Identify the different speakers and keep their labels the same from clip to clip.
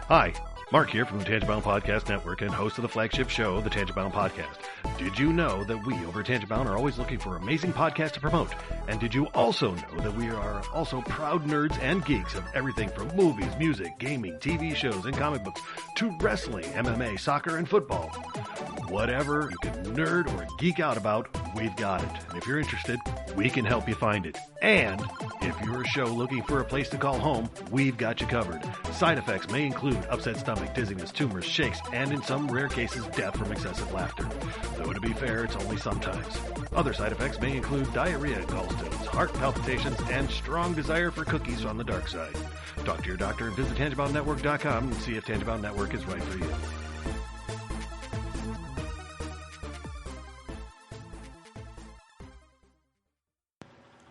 Speaker 1: Hi, Mark here from the Tangent-Bound Podcast Network and host of the flagship show, the Tangent-Bound Podcast. Did you know that we over at Tangent-Bound are always looking for amazing podcasts to promote? And did you also know that we are also proud nerds and geeks of everything from movies, music, gaming, TV shows, and comic books to wrestling, MMA, soccer, and football? Whatever you can nerd or geek out about, we've got it. And if you're interested, we can help you find it. And if you're a show looking for a place to call home, we've got you covered. Side effects may include upset stomach, dizziness, tumors, shakes, and in some rare cases, death from excessive laughter. Though to be fair, it's only sometimes. Other side effects may include diarrhea, gallstones, heart palpitations, and strong desire for cookies on the dark side. Talk to your doctor and visit TangentBoundNetwork.com and see if Tangent-Bound Network is right for you.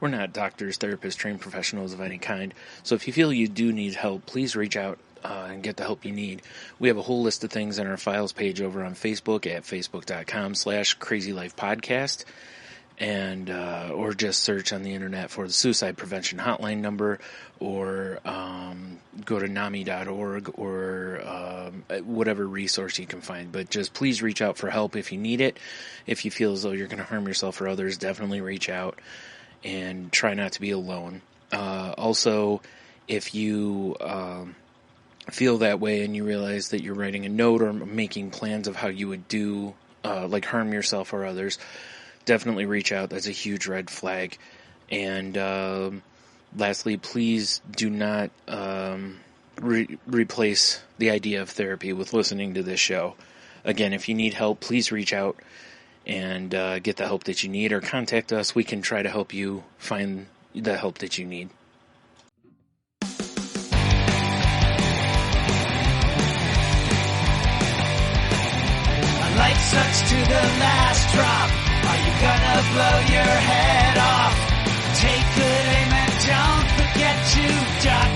Speaker 2: We're not doctors, therapists, trained professionals of any kind, so if you feel you do need help, please reach out and get the help you need. We have a whole list of things on our files page over on Facebook at facebook.com/crazylifepodcast, and or just search on the internet for the suicide prevention hotline number, or go to NAMI.org or whatever resource you can find. But just please reach out for help if you need it. If you feel as though you're going to harm yourself or others, definitely reach out. And try not to be alone. Also, if you feel that way and you realize that you're writing a note or making plans of how you would do, like harm yourself or others, definitely reach out. That's a huge red flag. And lastly, please do not replace the idea of therapy with listening to this show. Again, if you need help, please reach out and get the help that you need, or contact us. We can try to help you find the help that you need.
Speaker 3: Life sucks to the last drop. Are you gonna blow your head off? Take good aim and don't forget to duck.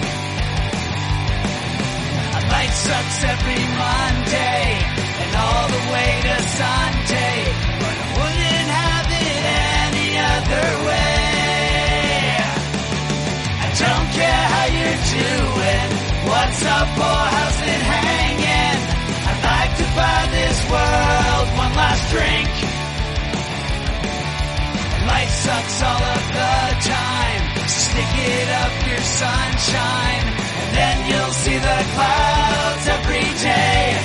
Speaker 3: Life sucks every Monday and all the way to Sunday, but I wouldn't have it any other way. I don't care how you're doing, what's up or how's it hanging. I'd like to buy this world one last drink. Life sucks all of the time, stick it up your sunshine, and then you'll see the clouds every day.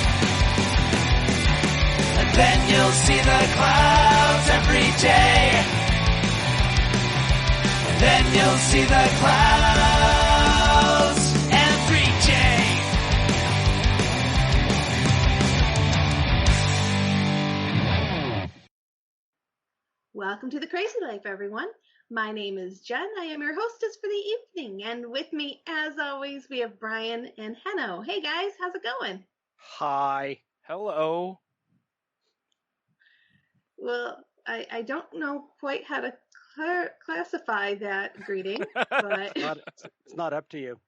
Speaker 3: And then you'll see the clouds every day. And then you'll see the clouds every day.
Speaker 4: Welcome to the Crazy Life, everyone. My name is Jen. I am your hostess for the evening. And with me, as always, we have Brian and Henno. Hey, guys. How's it going?
Speaker 5: Hi. Hello.
Speaker 4: Well, I don't know quite how to classify that greeting, but
Speaker 5: It's not up to you.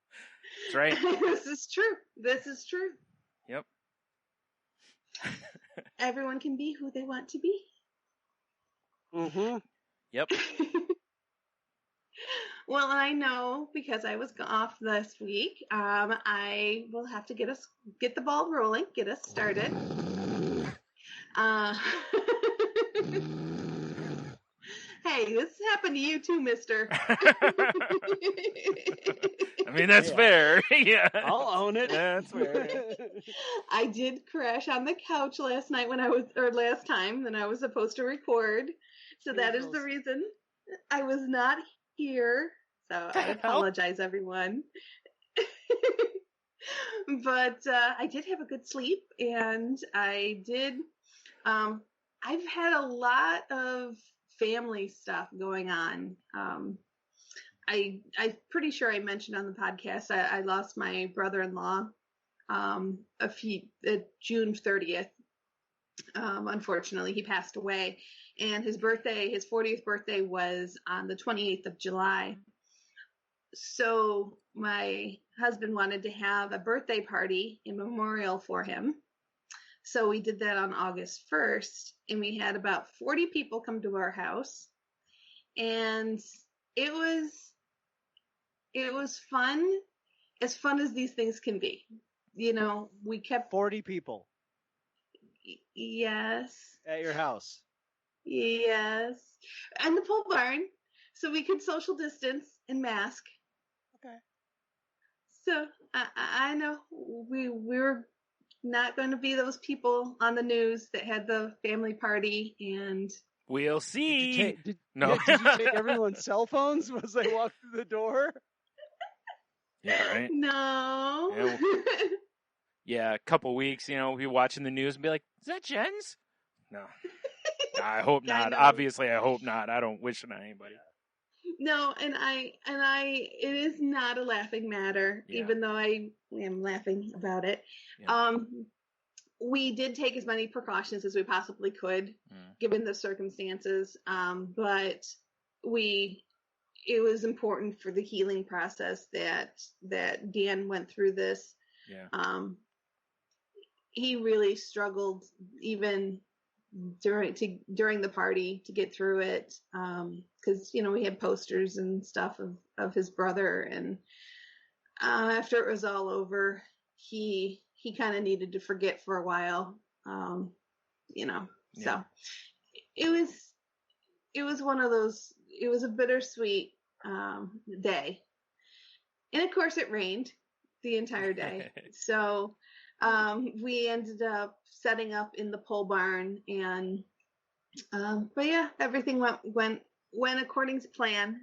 Speaker 2: That's right.
Speaker 4: This is true. This is true.
Speaker 2: Yep.
Speaker 4: Everyone can be who they want to be.
Speaker 5: Mm-hmm.
Speaker 2: Yep.
Speaker 4: Well, I know because I was off this week, I will have to get the ball rolling, get us started. Hey, this happened to you too, mister.
Speaker 2: I mean, that's fair. Yeah.
Speaker 5: I'll own it.
Speaker 2: Yeah, that's fair.
Speaker 4: I did crash on the couch last time when I was supposed to record. So that is the reason I was not here. So I apologize, everyone. But I did have a good sleep, and I did. I've had a lot of family stuff going on. I'm pretty sure I mentioned on the podcast I lost my brother-in-law June 30th. Unfortunately, he passed away, and his 40th birthday was on the 28th of July. So my husband wanted to have a birthday party in memorial for him. So we did that on August 1st, and we had about 40 people come to our house, and it was fun, as these things can be. we kept
Speaker 5: 40 people
Speaker 4: yes.
Speaker 5: at your house.
Speaker 4: Yes. And the pole barn, so we could social distance and mask.
Speaker 5: Okay.
Speaker 4: So I know we're not going to be those people on the news that had the family party and
Speaker 2: We'll see. No.
Speaker 5: Did you take everyone's cell phones as they walked through the door?
Speaker 2: Yeah, right.
Speaker 4: No.
Speaker 2: Yeah, a couple weeks, we'll be watching the news and be like, "Is that Jen's?" No. I hope not. Obviously, I hope not. I don't wish it on anybody.
Speaker 4: No, and it is not a laughing matter, even though I am laughing about it.
Speaker 2: Yeah.
Speaker 4: We did take as many precautions as we possibly could, given the circumstances. But it was important for the healing process that Dan went through this.
Speaker 2: Yeah.
Speaker 4: He really struggled even during the party to get through it, because we had posters and stuff of his brother, and after it was all over, he kind of needed to forget for a while, So it was one of those. It was a bittersweet day, and of course it rained the entire day. So we ended up setting up in the pole barn, and but yeah, everything went according to plan.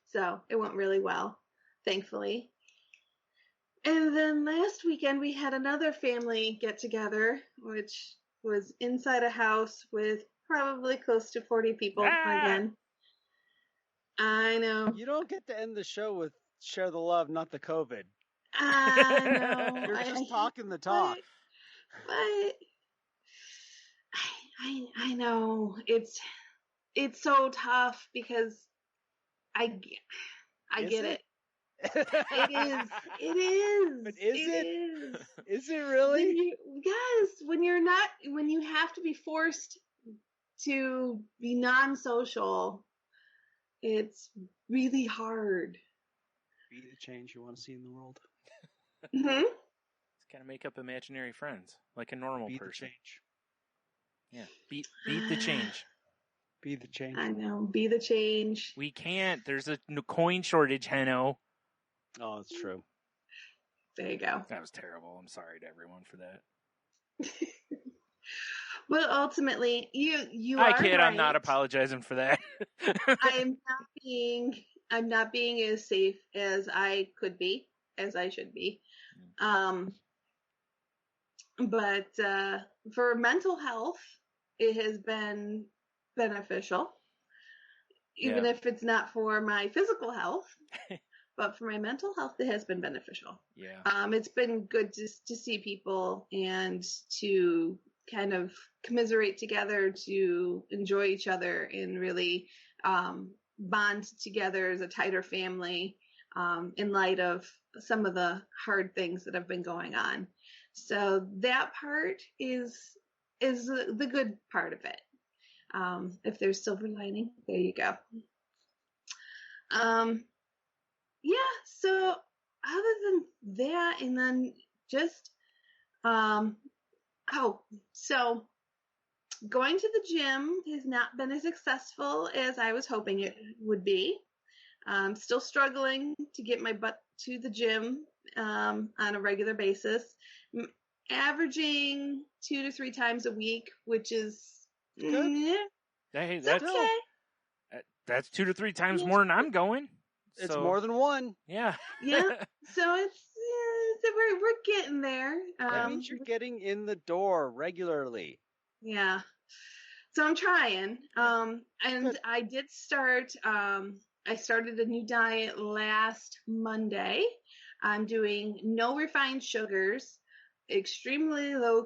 Speaker 4: So it went really well, thankfully. And then last weekend we had another family get together, which was inside a house with probably close to 40 people again. I know.
Speaker 5: You don't get to end the show with share the love, not the COVID.
Speaker 4: I know.
Speaker 5: You're just talking the talk.
Speaker 4: But I know it's so tough because I get it. It is.
Speaker 5: But is it really?
Speaker 4: Yes. When you have to be forced to be non-social, it's really hard.
Speaker 5: Be the change you want to see in the world.
Speaker 4: Mm-hmm.
Speaker 2: Just gotta make up imaginary friends like a normal
Speaker 5: Be
Speaker 2: person.
Speaker 5: The change.
Speaker 2: Yeah, beat the change.
Speaker 5: Be the change.
Speaker 4: I know. Be the change.
Speaker 2: We can't. There's a coin shortage, Henno.
Speaker 5: Oh, that's true.
Speaker 4: There you go.
Speaker 2: That was terrible. I'm sorry to everyone for that.
Speaker 4: But ultimately, you
Speaker 2: I
Speaker 4: are
Speaker 2: kid.
Speaker 4: right.
Speaker 2: I'm not apologizing for that.
Speaker 4: I'm not being as safe as I could be, as I should be. But for mental health, it has been beneficial, even if it's not for my physical health. But for my mental health, it has been beneficial.
Speaker 2: Yeah.
Speaker 4: It's been good to see people and to kind of commiserate together, to enjoy each other, and really bond together as a tighter family in light of some of the hard things that have been going on. So that part is the good part of it. If there's silver lining, there you go. Yeah, so other than that, and then just, so going to the gym has not been as successful as I was hoping it would be. I'm still struggling to get my butt to the gym on a regular basis, averaging 2 to 3 times a week, which is
Speaker 2: good. Hey, that's
Speaker 4: okay.
Speaker 2: That's 2 to 3 times more than I'm going.
Speaker 5: It's more than one.
Speaker 2: Yeah.
Speaker 4: Yeah. So we're getting there.
Speaker 5: That means you're getting in the door regularly.
Speaker 4: Yeah. So I'm trying. And
Speaker 5: Good.
Speaker 4: I did start. I started a new diet last Monday. I'm doing no refined sugars, extremely low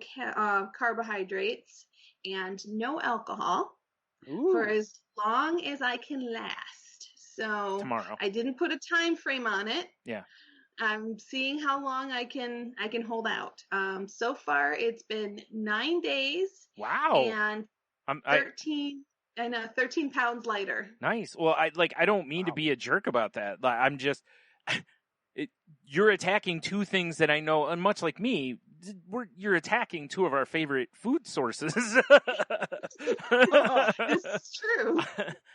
Speaker 4: carbohydrates, and no alcohol for as long as I can last. So
Speaker 2: tomorrow.
Speaker 4: I didn't put a time frame on it.
Speaker 2: Yeah.
Speaker 4: I'm seeing how long I can hold out. So far it's been 9 days.
Speaker 2: Wow.
Speaker 4: And 13 pounds lighter.
Speaker 2: Nice. Well, I don't mean to be a jerk about that. I'm just
Speaker 6: you're attacking two things that I know, and much like me, you're attacking two of our favorite food sources.
Speaker 4: This is true.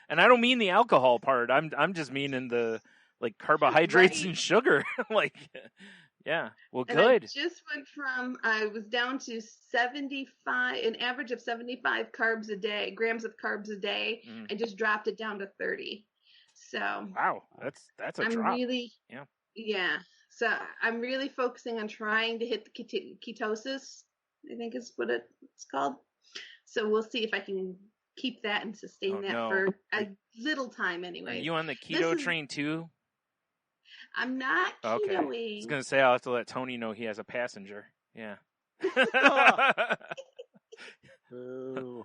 Speaker 6: And I don't mean the alcohol part. I'm just meaning the like carbohydrates and sugar. Like, yeah. Well,
Speaker 4: And
Speaker 6: good.
Speaker 4: I just went I was down to 75, an average of 75 grams of carbs a day.
Speaker 6: Mm.
Speaker 4: I just dropped it down to 30. So
Speaker 6: Wow, that's a
Speaker 4: I'm
Speaker 6: drop.
Speaker 4: really, yeah. So I'm really focusing on trying to hit the ketosis, I think is what it's called. So we'll see if I can keep that and sustain for a little time anyway.
Speaker 6: Are you on the keto train too?
Speaker 4: I'm not
Speaker 6: Okay.
Speaker 4: ketoing.
Speaker 6: I was going to say I'll have to let Tony know he has a passenger. Yeah.
Speaker 5: Boo.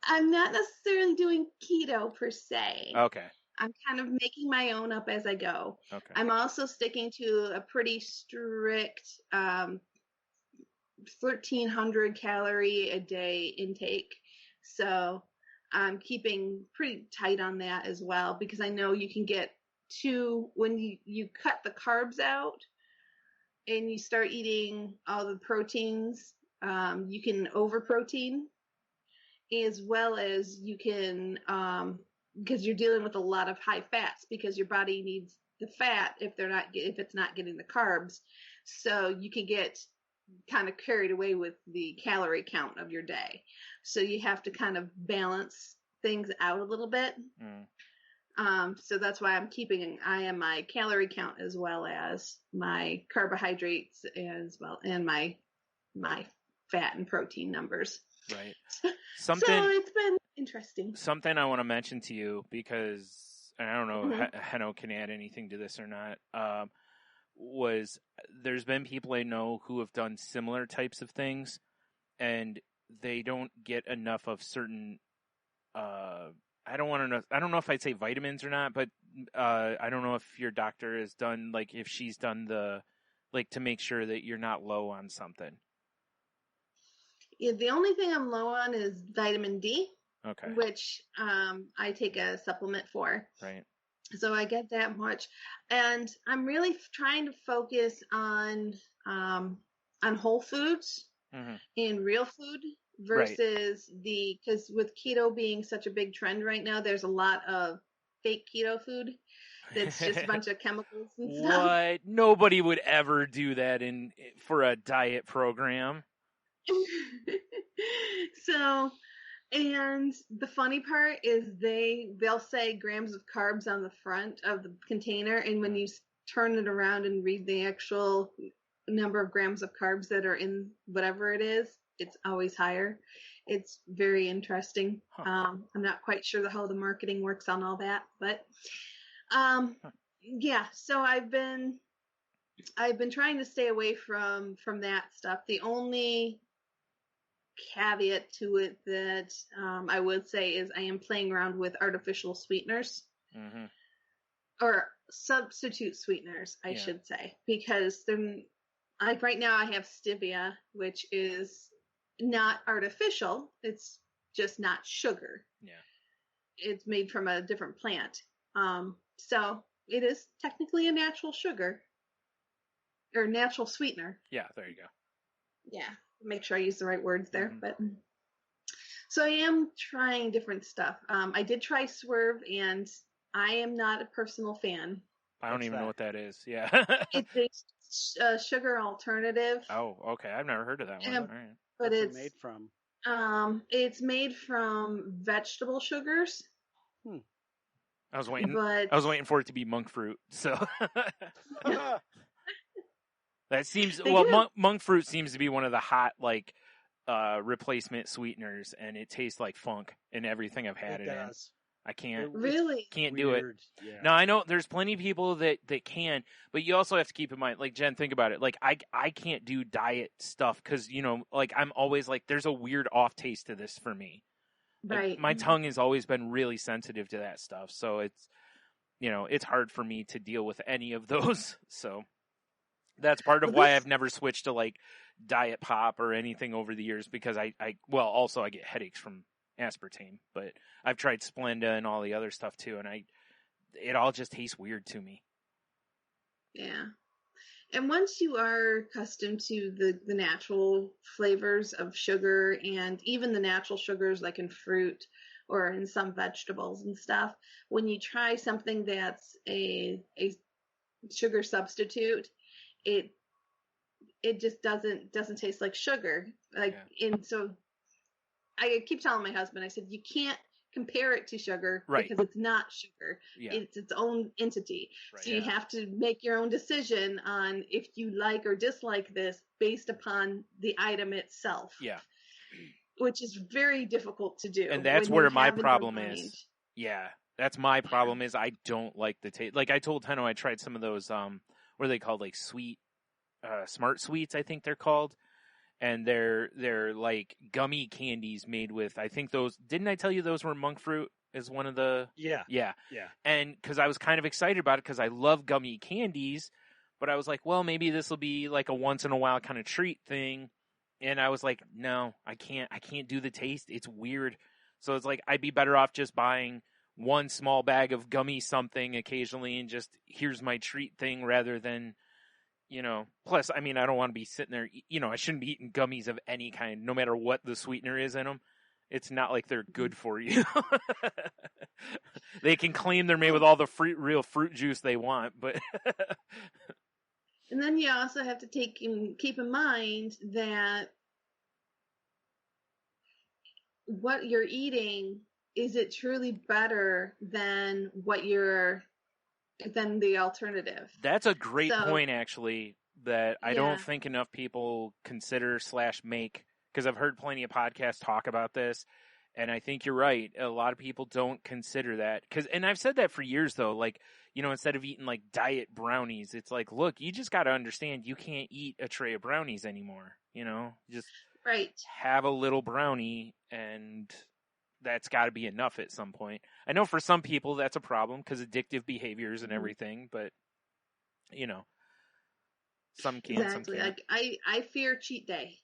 Speaker 4: I'm not necessarily doing keto per se.
Speaker 6: Okay.
Speaker 4: I'm kind of making my own up as I go.
Speaker 6: Okay.
Speaker 4: I'm also sticking to a pretty strict 1,300 calorie a day intake. So I'm keeping pretty tight on that as well, because I know you can get when you cut the carbs out and you start eating all the proteins, you can overprotein, as well as you can, because you're dealing with a lot of high fats, because your body needs the fat if it's not getting the carbs. So you can get kind of carried away with the calorie count of your day. So you have to kind of balance things out a little bit.
Speaker 6: Mm.
Speaker 4: So that's why I'm keeping an eye on my calorie count as well as my carbohydrates as well, and my fat and protein numbers.
Speaker 6: Right.
Speaker 4: So it's been interesting.
Speaker 6: Something I want to mention to you, because, and I don't know,
Speaker 4: Mhm.
Speaker 6: Heno can add anything to this or not, was there's been people I know who have done similar types of things, and they don't get enough of certain, I don't know if I'd say vitamins or not, but I don't know if your doctor has done, like, if she's done to make sure that you're not low on something.
Speaker 4: Yeah, the only thing I'm low on is vitamin D,
Speaker 6: Okay.
Speaker 4: which I take a supplement for.
Speaker 6: Right.
Speaker 4: So I get that much, and I'm really trying to focus on whole foods
Speaker 6: Mm-hmm.
Speaker 4: and real food versus because with keto being such a big trend right now, there's a lot of fake keto food that's just a bunch of chemicals and stuff.
Speaker 6: What? Nobody would ever do that for a diet program.
Speaker 4: So, and the funny part is they'll say grams of carbs on the front of the container, and when you turn it around and read the actual number of grams of carbs that are in whatever it is, it's always higher. It's very interesting.
Speaker 6: Huh.
Speaker 4: I'm not quite sure how the marketing works on all that, but yeah. So I've been trying to stay away from that stuff. The only caveat to it that I would say is I am playing around with artificial sweeteners.
Speaker 6: Mm-hmm.
Speaker 4: Or substitute sweeteners, I should say, because right now I have stevia, which is not artificial. It's just not sugar.
Speaker 6: Yeah.
Speaker 4: It's made from a different plant. So it is technically a natural sugar or natural sweetener.
Speaker 6: Yeah, there you go.
Speaker 4: Yeah. Make sure I use the right words there.
Speaker 6: Mm-hmm.
Speaker 4: But so I am trying different stuff. I did try Swerve, and I am not a personal fan.
Speaker 6: I don't even know what that is. Yeah.
Speaker 4: It's a sugar alternative.
Speaker 6: Oh, okay. I've never heard of that one. All right.
Speaker 4: But
Speaker 5: What's
Speaker 4: it's
Speaker 5: it made from?
Speaker 4: It's made from vegetable sugars.
Speaker 6: I was waiting.
Speaker 4: But
Speaker 6: I was waiting for it to be monk fruit. So that seems monk fruit seems to be one of the hot replacement sweeteners, and it tastes like funk in everything I've had it in. I can't do it.
Speaker 5: Yeah.
Speaker 6: No, I know there's plenty of people that can, but you also have to keep in mind, like, Jen, think about it. Like, I can't do diet stuff because, I'm always like, there's a weird off taste to this for me. Like,
Speaker 4: right.
Speaker 6: My tongue has always been really sensitive to that stuff. So it's hard for me to deal with any of those. So that's part of why I've never switched to like diet pop or anything over the years, because also I get headaches from aspartame, but I've tried Splenda and all the other stuff too, and it all just tastes weird to me.
Speaker 4: Yeah. And once you are accustomed to the natural flavors of sugar and even the natural sugars like in fruit or in some vegetables and stuff, when you try something that's a sugar substitute, it just doesn't taste like sugar. Like and so I keep telling my husband, I said, you can't compare it to sugar because it's not sugar.
Speaker 6: Yeah.
Speaker 4: It's its own entity.
Speaker 6: Right.
Speaker 4: So you have to make your own decision on if you like or dislike this based upon the item itself.
Speaker 6: Yeah.
Speaker 4: Which is very difficult to do.
Speaker 6: And that's where my problem is. Yeah. That's my problem is I don't like the taste. Like I told Tenno, I tried some of those, what are they called? Like sweet, smart sweets, I think they're called. And they're like gummy candies made with, I think those, didn't I tell you those were monk fruit as one of the?
Speaker 5: Yeah.
Speaker 6: And because I was kind of excited about it because I love gummy candies, but I was like, well, maybe this will be like a once in a while kind of treat thing. And I was like, no, I can't do the taste. It's weird. So it's like, I'd be better off just buying one small bag of gummy something occasionally and just, here's my treat thing rather than, plus, I mean, I don't want to be sitting there, I shouldn't be eating gummies of any kind, no matter what the sweetener is in them. It's not like they're good for you. They can claim they're made with all the real fruit juice they want, but.
Speaker 4: And then you also have to keep in mind that what you're eating, is it truly better than than the alternative?
Speaker 6: That's a great point, actually, that I don't think enough people consider / make, because I've heard plenty of podcasts talk about this, and I think you're right. A lot of people don't consider that. And I've said that for years, though, like, instead of eating, like, diet brownies, it's like, look, you just got to understand you can't eat a tray of brownies anymore, Just have a little brownie, and that's got to be enough at some point. I know for some people that's a problem because addictive behaviors and everything, but some can't.
Speaker 4: Exactly.
Speaker 6: Some can't.
Speaker 4: Like I fear cheat day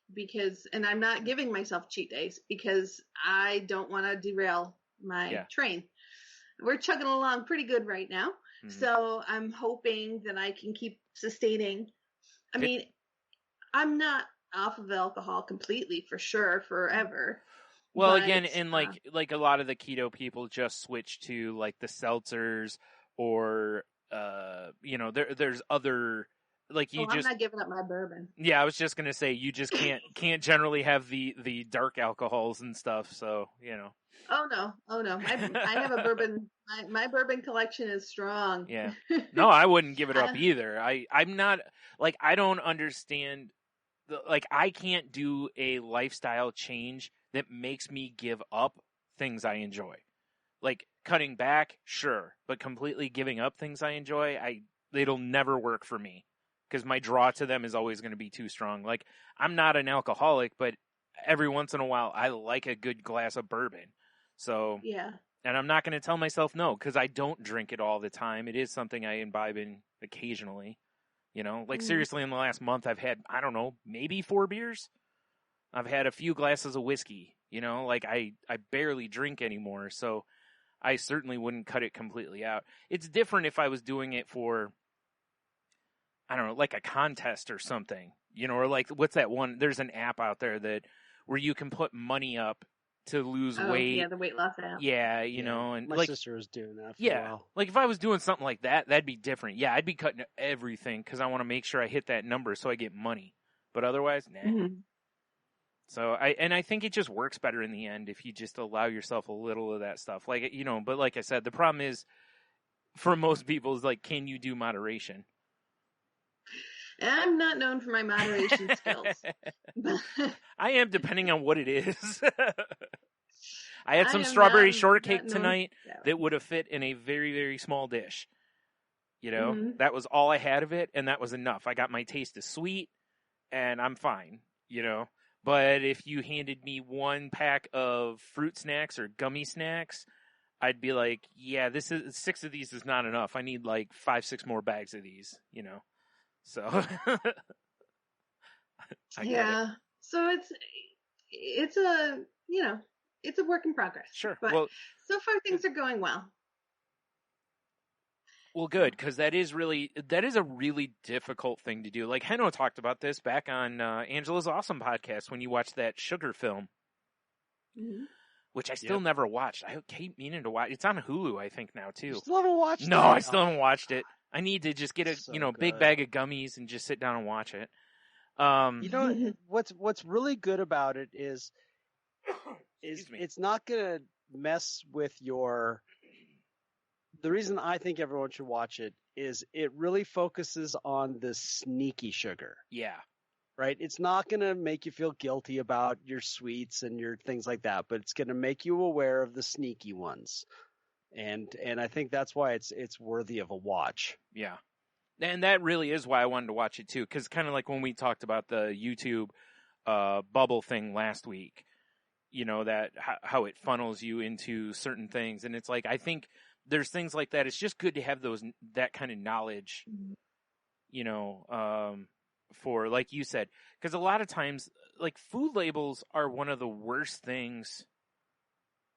Speaker 4: and I'm not giving myself cheat days because I don't want to derail my train. We're chugging along pretty good right now. Mm-hmm. So I'm hoping that I can keep sustaining. I mean, I'm not off of alcohol completely for sure forever.
Speaker 6: Well, again, and like a lot of the keto people just switch to like the seltzers or there's other like you
Speaker 4: I'm not giving up my bourbon.
Speaker 6: Yeah, I was just gonna say you just can't generally have the dark alcohols and stuff. So
Speaker 4: Oh no! I have a bourbon. My bourbon collection is strong.
Speaker 6: Yeah. No, I wouldn't give it up either. I'm not like I don't understand. I can't do a lifestyle change that makes me give up things I enjoy. Like cutting back, sure, but completely giving up things I enjoy, it'll never work for me because my draw to them is always going to be too strong. Like I'm not an alcoholic, but every once in a while I like a good glass of bourbon. So
Speaker 4: yeah.
Speaker 6: And I'm not going to tell myself no because I don't drink it all the time. It is something I imbibe in occasionally. Seriously, in the last month, I've had, I don't know, maybe 4 beers. I've had a few glasses of whiskey, I barely drink anymore. So I certainly wouldn't cut it completely out. It's different if I was doing it for, I don't know, like a contest or something, or like, what's that one? There's an app out there where you can put money up to lose weight.
Speaker 4: Yeah, the weight loss app.
Speaker 6: Yeah, and
Speaker 5: my sister was doing that for a while.
Speaker 6: Like if I was doing something like that, that'd be different. Yeah, I'd be cutting everything because I want to make sure I hit that number so I get money. But otherwise, nah.
Speaker 4: Mm-hmm.
Speaker 6: So I think it just works better in the end if you just allow yourself a little of that stuff. Like, but like I said, the problem is for most people is like, can you do moderation?
Speaker 4: I'm not known for my moderation skills.
Speaker 6: I am, depending on what it is. I had some strawberry shortcake tonight that would have fit in a very, very small dish. That was all I had of it, and that was enough. I got my taste of sweet, and I'm fine, But if you handed me 1 pack of fruit snacks or gummy snacks, I'd be like, yeah, 6 of these is not enough. I need like 5-6 more bags of these, So,
Speaker 4: yeah. So it's a it's a work in progress.
Speaker 6: Sure.
Speaker 4: But so far things are going well.
Speaker 6: Well, good, because that is a really difficult thing to do. Like Heno talked about this back on Angela's Awesome podcast when you watched that sugar film, which I still never watched. I keep meaning to watch. It's on Hulu, I think, now too.
Speaker 5: You still haven't watched it?
Speaker 6: No, I still haven't watched it. I need to just get a big
Speaker 5: good.
Speaker 6: bag of gummies and just sit down and watch it.
Speaker 5: You know what's really good about it is it's not gonna mess with your. The reason I think everyone should watch it is it really focuses on the sneaky sugar.
Speaker 6: Yeah.
Speaker 5: Right? It's not going to make you feel guilty about your sweets and your things like that, but it's going to make you aware of the sneaky ones. And I think that's why it's worthy of a watch.
Speaker 6: Yeah. And that really is why I wanted to watch it too, because kind of like when we talked about the YouTube bubble thing last week, you know, that how it funnels you into certain things. And it's like, I think there's things like that. It's just good to have that kind of knowledge, you know, for, like you said, because a lot of times, like, food labels are one of the worst things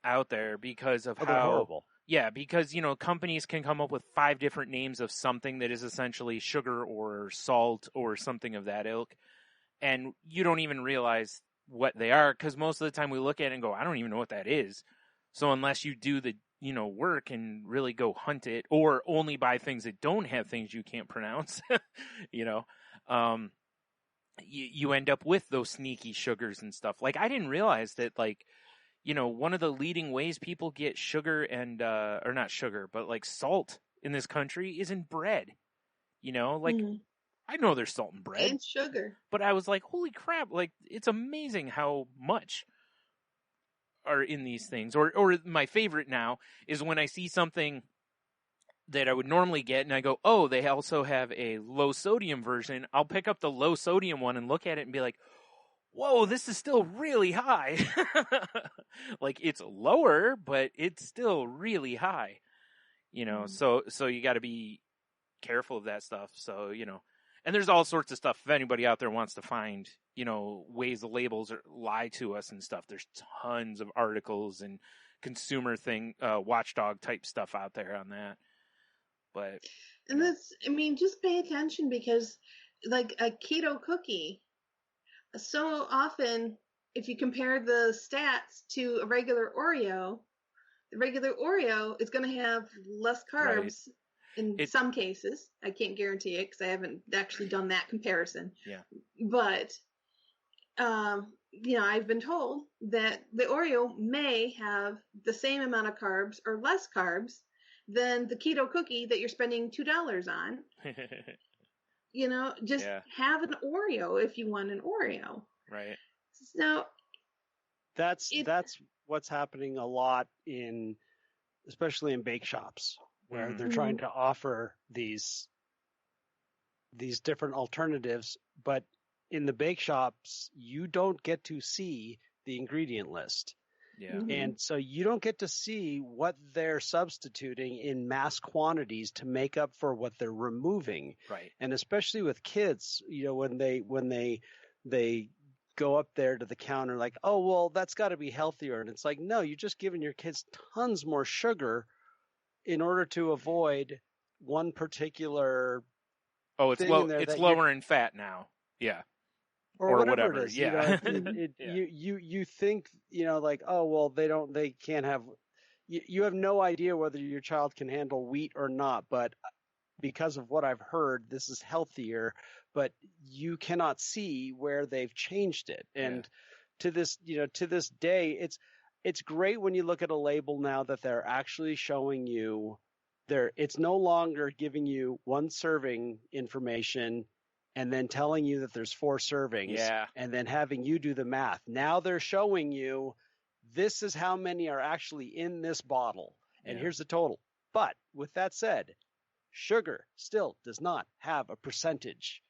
Speaker 6: out there because of
Speaker 5: They're horrible.
Speaker 6: Yeah, because, you know, companies can come up with 5 different names of something that is essentially sugar or salt or something of that ilk, and you don't even realize what they are, because most of the time we look at it and go, I don't even know what that is. So unless you do the, you know, work and really go hunt it, or only buy things that don't have things you can't pronounce, you know, you end up with those sneaky sugars and stuff. Like, I didn't realize that, like, you know, one of the leading ways people get sugar and, or not sugar, but like salt in this country is in bread. You know, like, I know there's salt in bread.
Speaker 4: And sugar.
Speaker 6: But I was like, holy crap, like, it's amazing how much are in these things. Or my favorite now is when I see something that I would normally get and I go, oh, they also have a low sodium version. I'll pick up the low sodium one and look at it and be like, whoa, this is still really high. Like, it's lower, but it's still really high. You know, so you got to be careful of that stuff. So, you know, and there's all sorts of stuff. If anybody out there wants to find, you know, ways the labels lie to us and stuff, there's tons of articles and consumer watchdog type stuff out there on that. But,
Speaker 4: and that's, I mean, just pay attention, because like a keto cookie, so often if you compare the stats to a regular Oreo, the regular Oreo is going to have less carbs in some cases. I can't guarantee it because I haven't actually done that comparison.
Speaker 6: Yeah.
Speaker 4: But, you know, I've been told that the Oreo may have the same amount of carbs or less carbs than the keto cookie that you're spending $2 on. You know, just have an Oreo if you want an Oreo.
Speaker 6: Right.
Speaker 4: So
Speaker 5: that's what's happening a lot especially in bake shops, where they're trying to offer these different alternatives, but in the bake shops you don't get to see the ingredient list.
Speaker 6: Yeah.
Speaker 5: And so you don't get to see what they're substituting in mass quantities to make up for what they're removing.
Speaker 6: Right.
Speaker 5: And especially with kids, you know, when they go up there to the counter like, oh, well, that's got to be healthier. And it's like, no, you're just giving your kids tons more sugar in order to avoid one particular.
Speaker 6: Oh, it's lower in fat now. Yeah.
Speaker 5: Or whatever
Speaker 6: it
Speaker 5: is.
Speaker 6: Yeah.
Speaker 5: You know, you think, you know, like, oh, well, they can't have, you have no idea whether your child can handle wheat or not, but because of what I've heard, this is healthier, but you cannot see where they've changed it. And to this day, it's great when you look at a label now that they're actually showing you it's no longer giving you one serving information and then telling you that there's 4 servings and then having you do the math. Now they're showing you this is how many are actually in this bottle, and here's the total. But with that said, sugar still does not have a percentage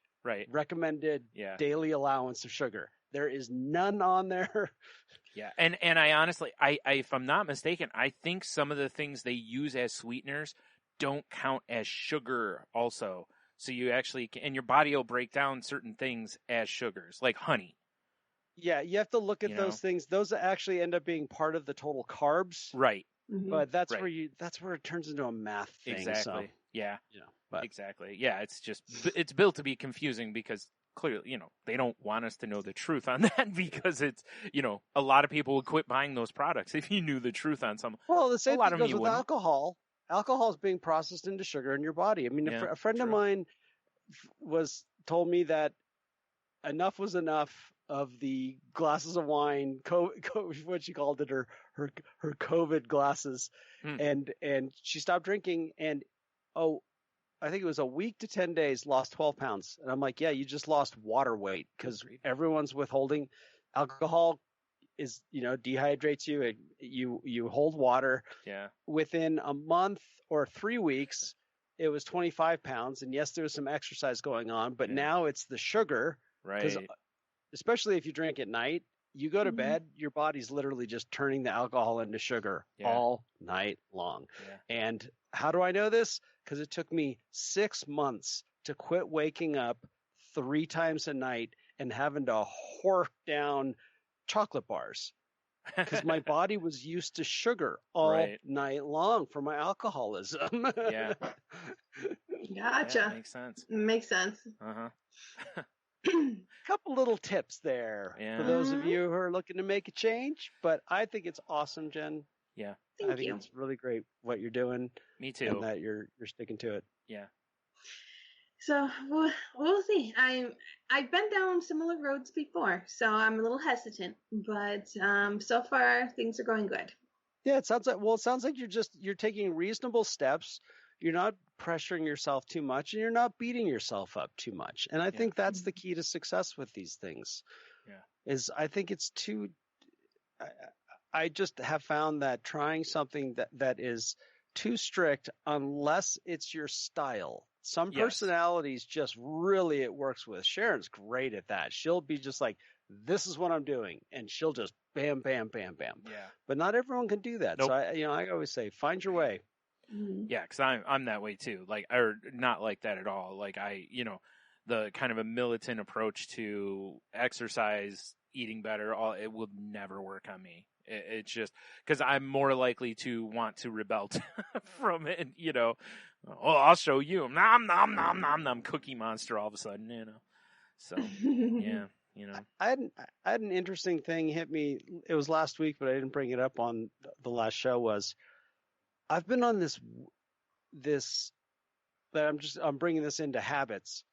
Speaker 5: recommended daily allowance of sugar. There is none on there.
Speaker 6: Yeah, and I honestly, I if I'm not mistaken, I think some of the things they use as sweeteners don't count as sugar also. So you actually can, and your body will break down certain things as sugars, like honey.
Speaker 5: Yeah, you have to look at those things. Those actually end up being part of the total carbs.
Speaker 6: Right.
Speaker 5: But that's where it turns into a math thing.
Speaker 6: Exactly. Yeah,
Speaker 5: but
Speaker 6: exactly. Yeah, it's built to be confusing because clearly, they don't want us to know the truth on that because it's, a lot of people would quit buying those products if you knew the truth on some.
Speaker 5: well, the
Speaker 6: A
Speaker 5: same
Speaker 6: lot
Speaker 5: thing
Speaker 6: of them
Speaker 5: goes
Speaker 6: you
Speaker 5: with
Speaker 6: wouldn't.
Speaker 5: alcohol. Alcohol is being processed into sugar in your body. I mean,
Speaker 6: Yeah,
Speaker 5: a friend of
Speaker 6: true.
Speaker 5: mine told me that enough was enough of the glasses of wine, what she called it, her COVID glasses, and she stopped drinking, and I think it was a week to 10 days, lost 12 pounds, and I'm like, yeah, you just lost water weight because everyone's withholding. Alcohol is dehydrates you, and you hold water.
Speaker 6: Yeah.
Speaker 5: Within a month or 3 weeks, it was 25 pounds, and yes, there was some exercise going on, but now it's the sugar. Because
Speaker 6: Right.
Speaker 5: especially if you drink at night, you go to bed, your body's literally just turning the alcohol into sugar all night long.
Speaker 6: Yeah.
Speaker 5: And how do I know this? Because it took me 6 months to quit waking up 3 times a night and having to hork down chocolate bars. Because my body was used to sugar all night long for my alcoholism.
Speaker 6: Yeah.
Speaker 4: Gotcha.
Speaker 6: Yeah, makes sense.
Speaker 4: Makes sense.
Speaker 6: Uh-huh.
Speaker 5: Couple little tips there for those of you who are looking to make a change, but I think it's awesome, Jen.
Speaker 6: Yeah.
Speaker 4: Thank
Speaker 5: I think
Speaker 4: you.
Speaker 5: it's really great what you're doing.
Speaker 6: Me too.
Speaker 5: And that you're sticking to it.
Speaker 6: Yeah.
Speaker 4: So we'll see. I've been down similar roads before, so I'm a little hesitant, but so far things are going good.
Speaker 5: Yeah, it sounds like you're taking reasonable steps. You're not pressuring yourself too much, and you're not beating yourself up too much. And I think that's the key to success with these things.
Speaker 6: Yeah.
Speaker 5: Is I think it's too. I just have found that trying something that is too strict, unless it's your style. Some personalities just really it works with. Sharon's great at that. She'll be just like, this is what I'm doing, and she'll just bam, bam, bam, bam.
Speaker 6: Yeah.
Speaker 5: But not everyone can do that.
Speaker 6: Nope.
Speaker 5: So I always say, find your way.
Speaker 6: Yeah, because I'm that way too. Like, or not like that at all. Like the kind of a militant approach to exercise, eating better, it will never work on me. It's just because I'm more likely to want to rebel from it. I'll show you. Nom nom nom nom nom. Cookie Monster. All of a sudden, So yeah,
Speaker 5: I had an interesting thing hit me. It was last week, but I didn't bring it up on the last show. Was I've been on this that I'm bringing this into habits.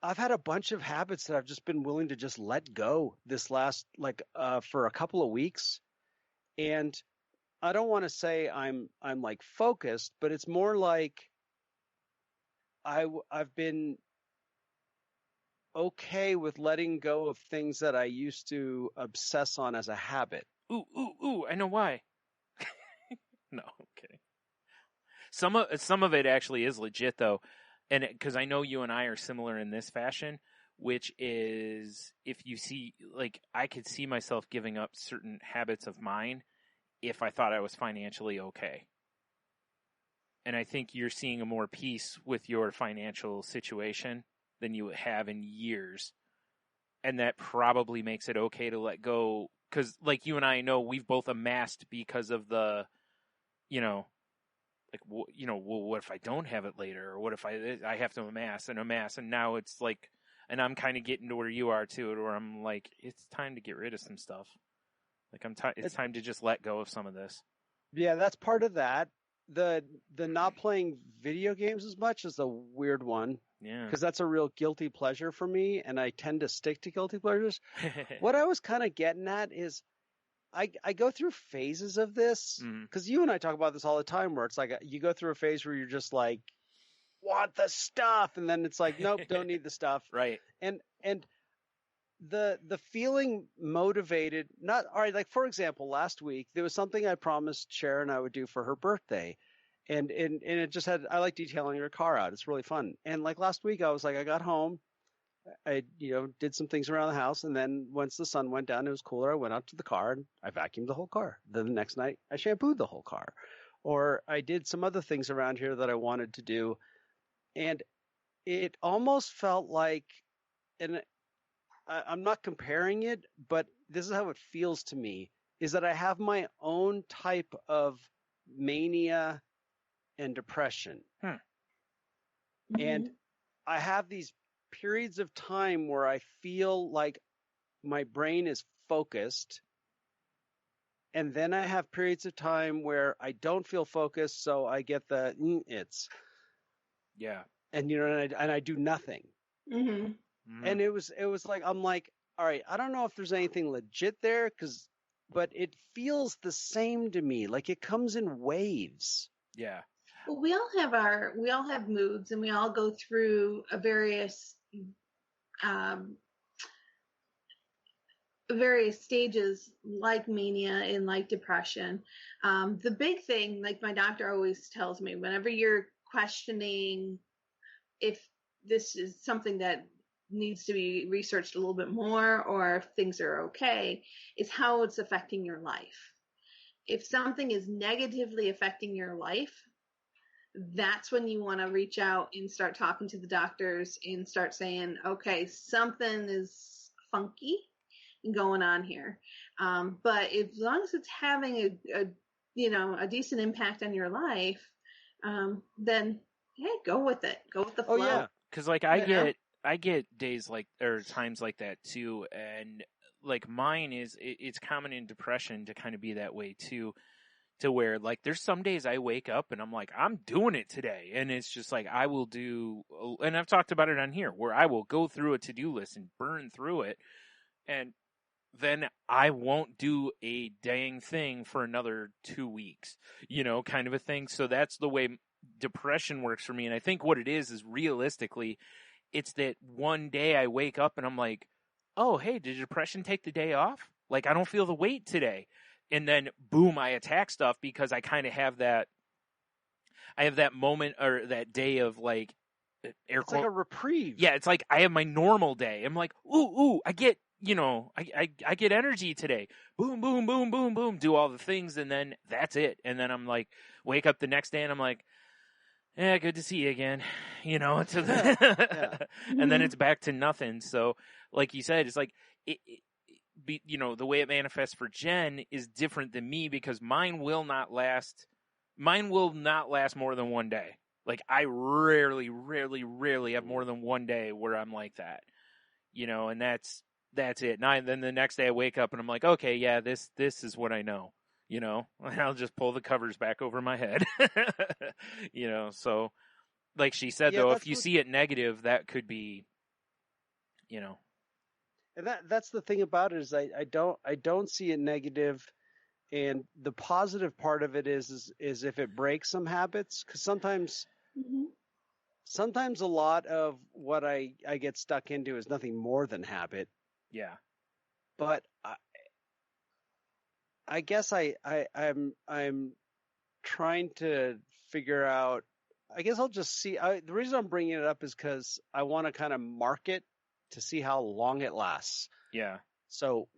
Speaker 5: I've had a bunch of habits that I've just been willing to just let go this last for a couple of weeks, and I don't want to say I'm like focused, but it's more like I've been okay with letting go of things that I used to obsess on as a habit.
Speaker 6: Ooh! I know why. No, I'm kidding. Some of it actually is legit though. And because I know you and I are similar in this fashion, which is if you see, like, I could see myself giving up certain habits of mine if I thought I was financially okay. And I think you're seeing a more peace with your financial situation than you have in years. And that probably makes it okay to let go. Because, like, you and I know we've both amassed because of the, what if I don't have it later? Or what if I have to amass? And now it's like, and I'm kind of getting to where you are too, where I'm like, it's time to get rid of some stuff. Like it's time to just let go of some of this.
Speaker 5: Yeah, that's part of that. The not playing video games as much is a weird one.
Speaker 6: Yeah.
Speaker 5: Because that's a real guilty pleasure for me, and I tend to stick to guilty pleasures. What I was kind of getting at is I go through phases of this, because you and I talk about this all the time, where it's like you go through a phase where you're just like, want the stuff, and then it's like, nope, don't need the stuff.
Speaker 6: Right.
Speaker 5: And the feeling motivated, not all right. Like, for example, last week there was something I promised Sharon I would do for her birthday, and it just had, I like detailing her car out. It's really fun. And like last week, I was like, I got home, I did some things around the house, and then once the sun went down, it was cooler. I went out to the car and I vacuumed the whole car. Then the next night, I shampooed the whole car, or I did some other things around here that I wanted to do, and it almost felt like, and I'm not comparing it, but this is how it feels to me, is that I have my own type of mania and depression.
Speaker 4: Mm-hmm.
Speaker 5: And I have these periods of time where I feel like my brain is focused. And then I have periods of time where I don't feel focused, so I get the it's.
Speaker 6: Yeah.
Speaker 5: And and I do nothing.
Speaker 4: Mm-hmm.
Speaker 5: And it was like, I'm like, all right, I don't know if there's anything legit there, but it feels the same to me. Like it comes in waves.
Speaker 6: Yeah.
Speaker 4: Well, we all have moods, and we all go through various stages, like mania and like depression. The big thing, like my doctor always tells me, whenever you're questioning if this is something that needs to be researched a little bit more, or if things are okay, is how it's affecting your life. If something is negatively affecting your life, that's when you want to reach out and start talking to the doctors and start saying, okay, something is funky going on here. But as long as it's having a decent impact on your life, then hey, go with it. Go with the flow.
Speaker 5: Oh yeah.
Speaker 6: Cause like I get days like, or times like that too. And like mine it's common in depression to kind of be that way too. To where like there's some days I wake up and I'm like, I'm doing it today. And it's just like I will do, and I've talked about it on here, where I will go through a to-do list and burn through it. And then I won't do a dang thing for another 2 weeks, kind of a thing. So that's the way depression works for me. And I think what it is realistically, it's that one day I wake up and I'm like, oh, hey, did depression take the day off? Like I don't feel the weight today. And then, boom, I attack stuff because I kind of have that. I have that moment or that day of like,
Speaker 5: it's like a reprieve.
Speaker 6: Yeah, it's like I have my normal day. I'm like, ooh, I get, I get energy today. Boom, boom, boom, boom, boom. Do all the things, and then that's it. And then I'm like, wake up the next day, and I'm like, yeah, good to see you again. And then it's back to nothing. So, like you said, it's like the way it manifests for Jen is different than me, because mine will not last more than one day. Like I rarely have more than one day where I'm like that, and that's it. And then the next day I wake up and I'm like, okay, yeah, this is what I know, and I'll just pull the covers back over my head, so like she said, though, if you see it negative, that could be,
Speaker 5: And that's the thing about it, is I don't see it negative, and the positive part of it is if it breaks some habits, because sometimes a lot of what I get stuck into is nothing more than habit.
Speaker 6: Yeah.
Speaker 5: But I guess I'm trying to figure out. I guess I'll just see. The reason I'm bringing it up is because I want to kind of mark it to see how long it lasts.
Speaker 6: Yeah.
Speaker 5: So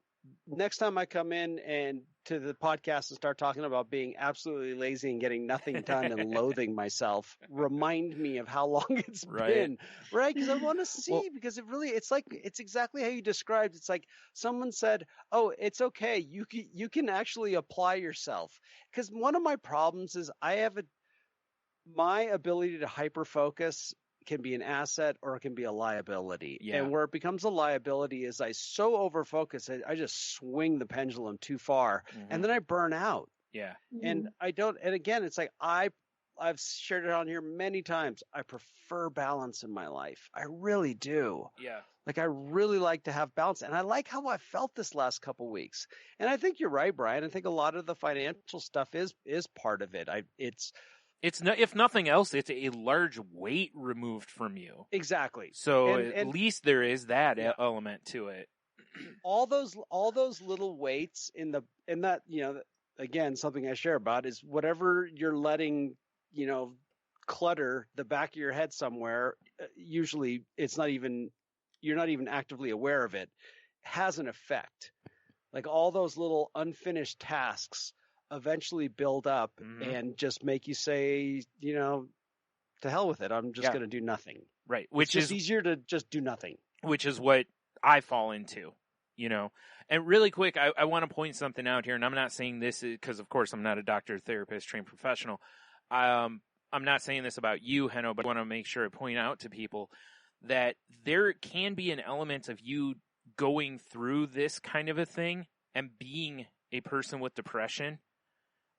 Speaker 5: next time I come in and to the podcast and start talking about being absolutely lazy and getting nothing done and loathing myself, remind me of how long it's been, right? Because I want to see, because it's exactly how you described. It's like someone said, oh, it's okay. You can actually apply yourself. Because one of my problems is my ability to hyper-focus can be an asset or it can be a liability.
Speaker 6: Yeah.
Speaker 5: And where it becomes a liability is I so overfocus, I just swing the pendulum too far, and then I burn out.
Speaker 6: Yeah.
Speaker 5: And I don't, and again, it's like I've shared it on here many times. I prefer balance in my life. I really do.
Speaker 6: Yeah.
Speaker 5: Like I really like to have balance, and I like how I felt this last couple weeks. And I think you're right, Brian. I think a lot of the financial stuff is part of it.
Speaker 6: It's if nothing else, it's a large weight removed from you.
Speaker 5: Exactly.
Speaker 6: So at least there is that element to it.
Speaker 5: All those little weights in that, again, something I share about is whatever you're letting, clutter the back of your head somewhere. Usually you're not even actively aware of it, has an effect. Like all those little unfinished tasks eventually build up and just make you say, to hell with it. I'm just going to do nothing.
Speaker 6: Right.
Speaker 5: Which is easier to just do nothing.
Speaker 6: Which is what I fall into, And really quick, I want to point something out here, and I'm not saying this because, of course, I'm not a doctor, therapist, trained professional. I'm I'm not saying this about you, Henno, but I want to make sure I point out to people that there can be an element of you going through this kind of a thing and being a person with depression.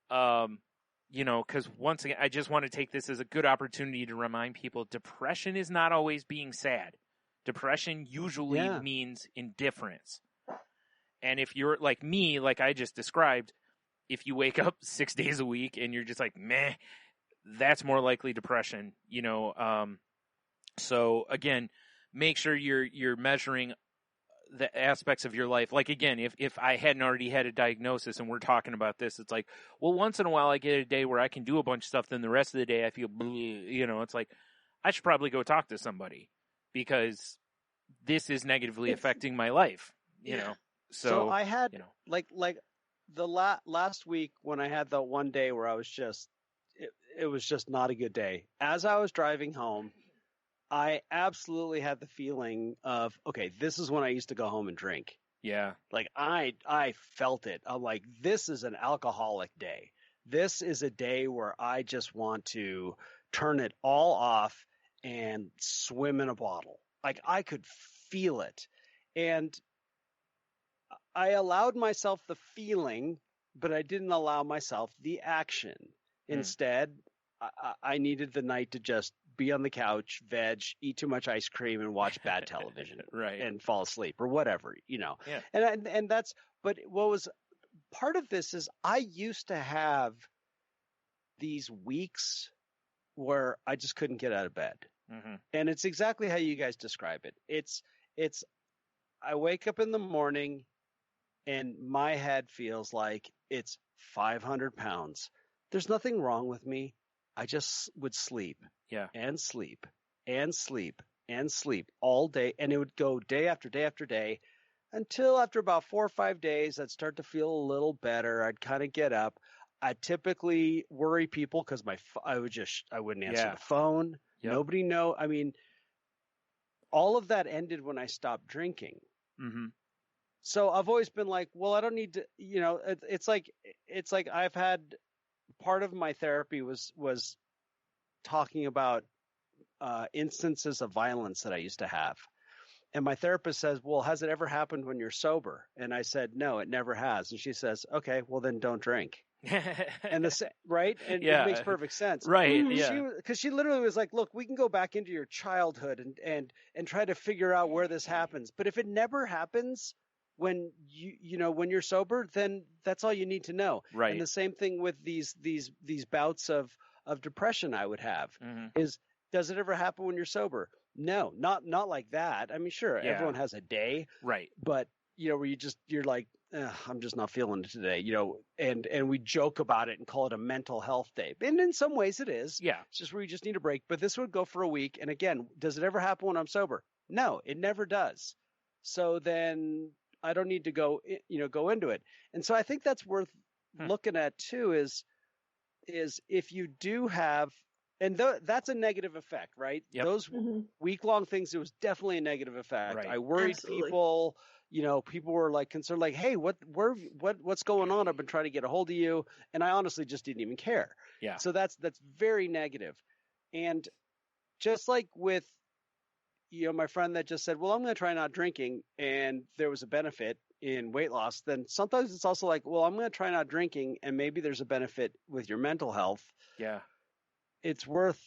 Speaker 6: Because once again, I just want to take this as a good opportunity to remind people depression is not always being sad. Depression usually means indifference. And if you're like me, like I just described, if you wake up 6 days a week and you're just like, meh, that's more likely depression, So again, make sure you're measuring the aspects of your life. Like again, if I hadn't already had a diagnosis and we're talking about this, it's like, well, once in a while I get a day where I can do a bunch of stuff, then the rest of the day I feel, it's like, I should probably go talk to somebody because this is negatively affecting my life, you know?
Speaker 5: So I had, like the last week when I had the one day where I was just, it was just not a good day. As I was driving home, I absolutely had the feeling of, okay, this is when I used to go home and drink.
Speaker 6: Yeah.
Speaker 5: Like I felt it. I'm like, this is an alcoholic day. This is a day where I just want to turn it all off and swim in a bottle. Like I could feel it. And I allowed myself the feeling, but I didn't allow myself the action. Instead, I needed the night to just be on the couch, veg, eat too much ice cream, and watch bad television,
Speaker 6: right,
Speaker 5: and fall asleep or whatever,
Speaker 6: Yeah.
Speaker 5: And that's. But what was part of this is I used to have these weeks where I just couldn't get out of bed, and it's exactly how you guys describe it. It's I wake up in the morning, and my head feels like it's 500 pounds. There's nothing wrong with me. I just would sleep and sleep and sleep and sleep all day. And it would go day after day after day until after about 4 or 5 days, I'd start to feel a little better. I'd kind of get up. I typically worry people because I wouldn't answer the phone.
Speaker 6: Yep.
Speaker 5: Nobody know. I mean, all of that ended when I stopped drinking.
Speaker 6: Mm-hmm.
Speaker 5: So I've always been like, well, I don't need to, it's like I've had part of my therapy was talking about instances of violence that I used to have. And my therapist says, well, has it ever happened when you're sober? And I said, no, it never has. And she says, okay, well then don't drink. And right? And it makes perfect sense.
Speaker 6: Right. Yeah.
Speaker 5: Because she literally was like, look, we can go back into your childhood and try to figure out where this happens. But if it never happens when when you're sober, then that's all you need to know.
Speaker 6: Right.
Speaker 5: And the same thing with these bouts of depression I would have is, does it ever happen when you're sober? No, not like that. I mean, sure, everyone has a day,
Speaker 6: right?
Speaker 5: But where you're like, I'm just not feeling it today, and we joke about it and call it a mental health day. And in some ways it is.
Speaker 6: Yeah.
Speaker 5: It's just where you just need a break. But this would go for a week. And again, does it ever happen when I'm sober? No, it never does. So then I don't need to go into it. And so I think that's worth looking at too, is if you do have, and that's a negative effect, right?
Speaker 6: Yep.
Speaker 5: Those week-long things, it was definitely a negative effect.
Speaker 6: Right.
Speaker 5: I worried people, people were like concerned, like, hey, what's going on? I've been trying to get a hold of you. And I honestly just didn't even care.
Speaker 6: Yeah.
Speaker 5: So that's very negative. And just like with, my friend that just said, well, I'm going to try not drinking, and there was a benefit in weight loss, then sometimes it's also like, well, I'm going to try not drinking, and maybe there's a benefit with your mental health.
Speaker 6: Yeah.
Speaker 5: It's worth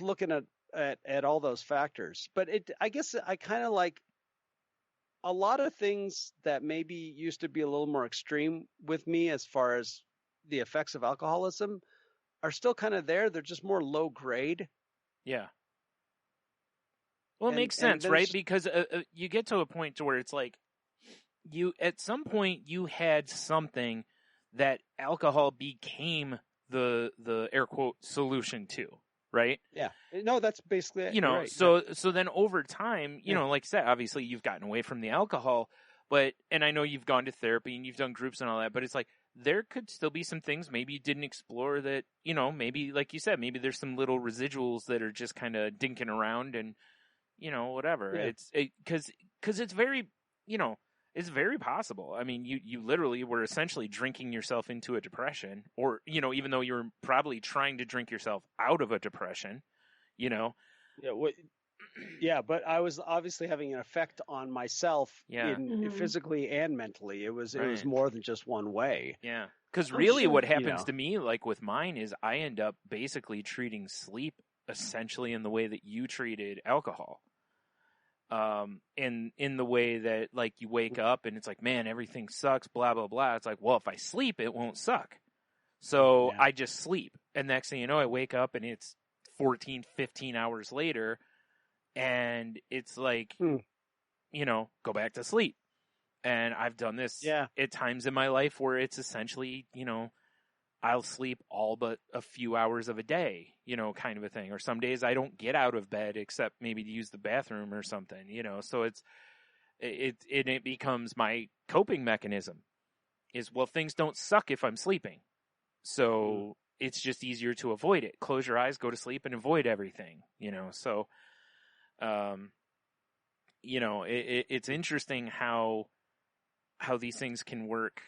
Speaker 5: looking at all those factors. But I guess I kind of like a lot of things that maybe used to be a little more extreme with me as far as the effects of alcoholism are still kind of there. They're just more low grade.
Speaker 6: Yeah. Well, it makes sense, right? Because you get to a point to where it's like at some point you had something that alcohol became the air quote solution to, right?
Speaker 5: Yeah. No, that's basically it. Right.
Speaker 6: So then over time, like I said, obviously you've gotten away from the alcohol, and I know you've gone to therapy and you've done groups and all that, but it's like there could still be some things maybe you didn't explore that, maybe like you said, maybe there's some little residuals that are just kind of dinking around and whatever.
Speaker 5: Yeah.
Speaker 6: It's because it's very, It's very possible. I mean, you literally were essentially drinking yourself into a depression, or, you know, even though you're probably trying to drink yourself out of a depression, you know.
Speaker 5: Yeah, but I was obviously having an effect on myself
Speaker 6: Yeah.
Speaker 5: physically and mentally. It was
Speaker 6: Right.
Speaker 5: more than just one way.
Speaker 6: Yeah. Because really what
Speaker 5: You
Speaker 6: happens
Speaker 5: know.
Speaker 6: to me, like with mine, is I end up basically treating sleep essentially in the way that you treated alcohol. In the way that, like, you wake up and it's like, man, everything sucks, blah, blah, blah. It's like, well, if I sleep, it won't suck. So
Speaker 5: Yeah.
Speaker 6: I just sleep. And next thing you know, I wake up and it's 14, 15 hours later, and it's like, you know, go back to sleep. And I've done this at times in my life where it's essentially, you know, I'll sleep all but a few hours of a day, you know, kind of a thing. Or some days I don't get out of bed except maybe to use the bathroom or something, you know. So it becomes my coping mechanism is, well, things don't suck if I'm sleeping. So it's just easier to avoid it. Close your eyes, go to sleep, and avoid everything, you know. So, you know, it's interesting how these things can work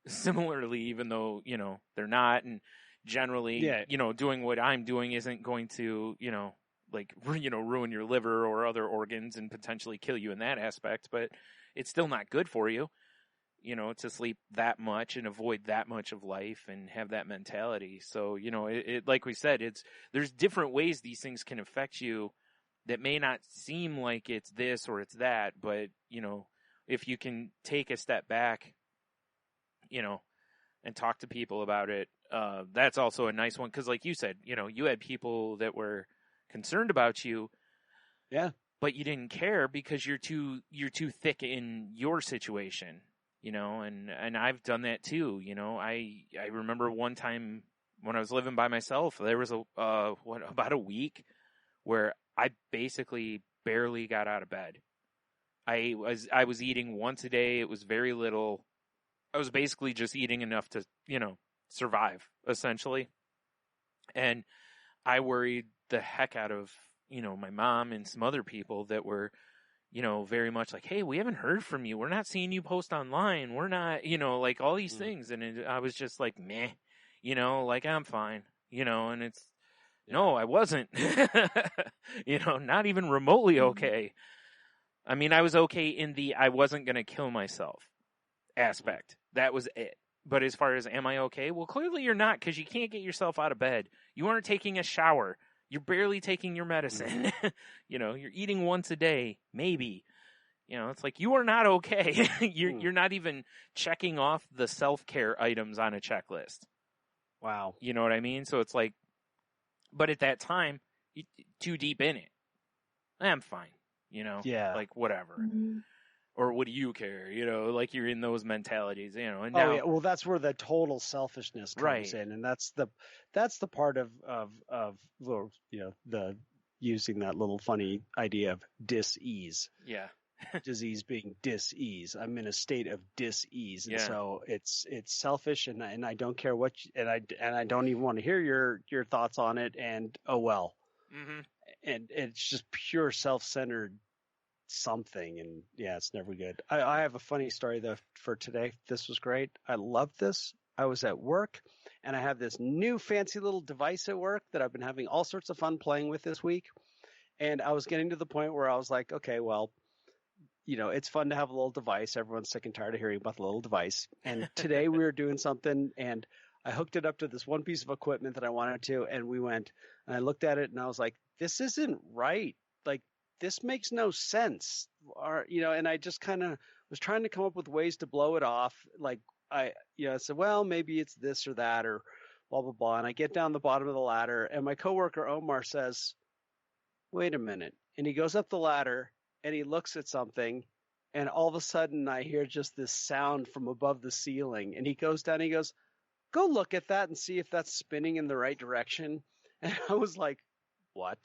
Speaker 6: similarly, even though, you know, they're not. And generally, you know, doing what I'm doing isn't going to, you know, like, you know, ruin your liver or other organs and potentially kill you in that aspect, but it's still not good for you, you know, to sleep that much and avoid that much of life and have that mentality. So, you know, it like we said, there's different ways these things can affect you that may not seem like it's this or it's that, but, you know, if you can take a step back, you know, and talk to people about it, that's also a nice one. Because like you said, you know, you had people that were concerned about you, but you didn't care because you're too thick in your situation, you know. And I've done that too, you know. I remember one time when I was living by myself, there was about a week where I basically barely got out of bed. I was eating once a day. It was very little. I was basically just eating enough to, you know, survive, essentially. And I worried the heck out of, you know, my mom and some other people that were, you know, very much like, hey, we haven't heard from you. We're not seeing you post online. We're not, you know, like all these things. And I was just like, meh, you know, like I'm fine, you know, and it's, no, I wasn't, you know, not even remotely okay. I mean, I was okay in the I wasn't going to kill myself aspect. That was it. But as far as am I okay? Well, clearly you're not, because you can't get yourself out of bed. You aren't taking a shower. You're barely taking your medicine. You know, you're eating once a day, maybe. You know, it's like you are not okay. You're not even checking off the self-care items on a checklist.
Speaker 5: Wow.
Speaker 6: You know what I mean? So it's like, but at that time, too deep in it. I'm fine. You know, like whatever. Or what do you care? You know, like you're in those mentalities, you know. And now,
Speaker 5: well, that's where the total selfishness comes in, and that's the part of you know, the using that little funny idea of dis-ease.
Speaker 6: Yeah.
Speaker 5: Disease being dis-ease. I'm in a state of dis-ease, and so it's selfish, and I don't care what, and I don't even want to hear your thoughts on it. And oh well, and it's just pure self-centered something, and it's never good. I have a funny story though for today. This was great. I love this. I was at work, and I have this new fancy little device at work that I've been having all sorts of fun playing with this week. And I was getting to the point where I was like, okay, well, you know, it's fun to have a little device. Everyone's sick and tired of hearing about the little device. And today we were doing something, and I hooked it up to this one piece of equipment that I wanted to, and we went, and I looked at it, and I was like, this isn't right. Like, this makes no sense. Or, you know, and I just kind of was trying to come up with ways to blow it off. Like, I said, well, maybe it's this or that or blah, blah, blah. And I get down the bottom of the ladder, and my coworker Omar says, wait a minute. And he goes up the ladder, and he looks at something, and all of a sudden I hear just this sound from above the ceiling. And he goes down, and he goes, go look at that and see if that's spinning in the right direction. And I was like, what?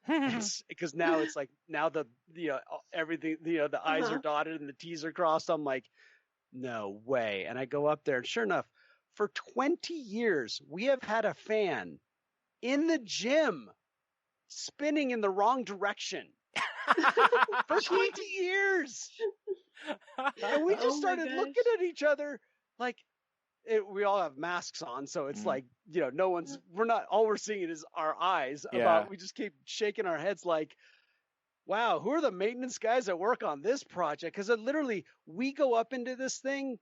Speaker 5: Because now it's like, now the, you know, everything, you know, the I's are dotted and the T's are crossed. I'm like, no way. And I go up there, and sure enough, for 20 years, we have had a fan in the gym spinning in the wrong direction. For 20 years. And we just
Speaker 4: Oh my
Speaker 5: started
Speaker 4: gosh.
Speaker 5: looking at each other like we all have masks on, so it's like, no one's, we're not, all we're seeing is our eyes.
Speaker 6: Yeah.
Speaker 5: We just keep shaking our heads like, wow, who are the maintenance guys that work on this project? Because literally, we go up into this thing,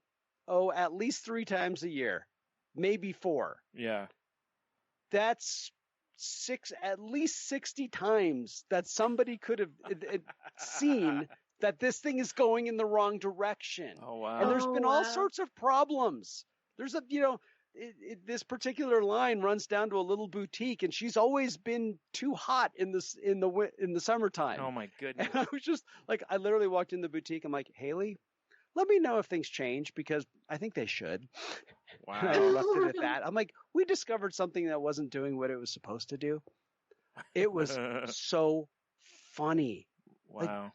Speaker 5: at least 3 times a year, maybe 4.
Speaker 6: Yeah.
Speaker 5: That's at least 60 times that somebody could have seen that this thing is going in the wrong direction.
Speaker 6: Oh wow.
Speaker 5: And there's been all
Speaker 4: wow.
Speaker 5: sorts of problems. There's this particular line runs down to a little boutique, and she's always been too hot in the summertime.
Speaker 6: Oh my goodness.
Speaker 5: And I was just like, I literally walked in the boutique. I'm like, Haley, let me know if things change because I think they should. And I
Speaker 6: Wow.
Speaker 5: left it at that. I'm like, we discovered something that wasn't doing what it was supposed to do. It was so funny.
Speaker 6: Wow.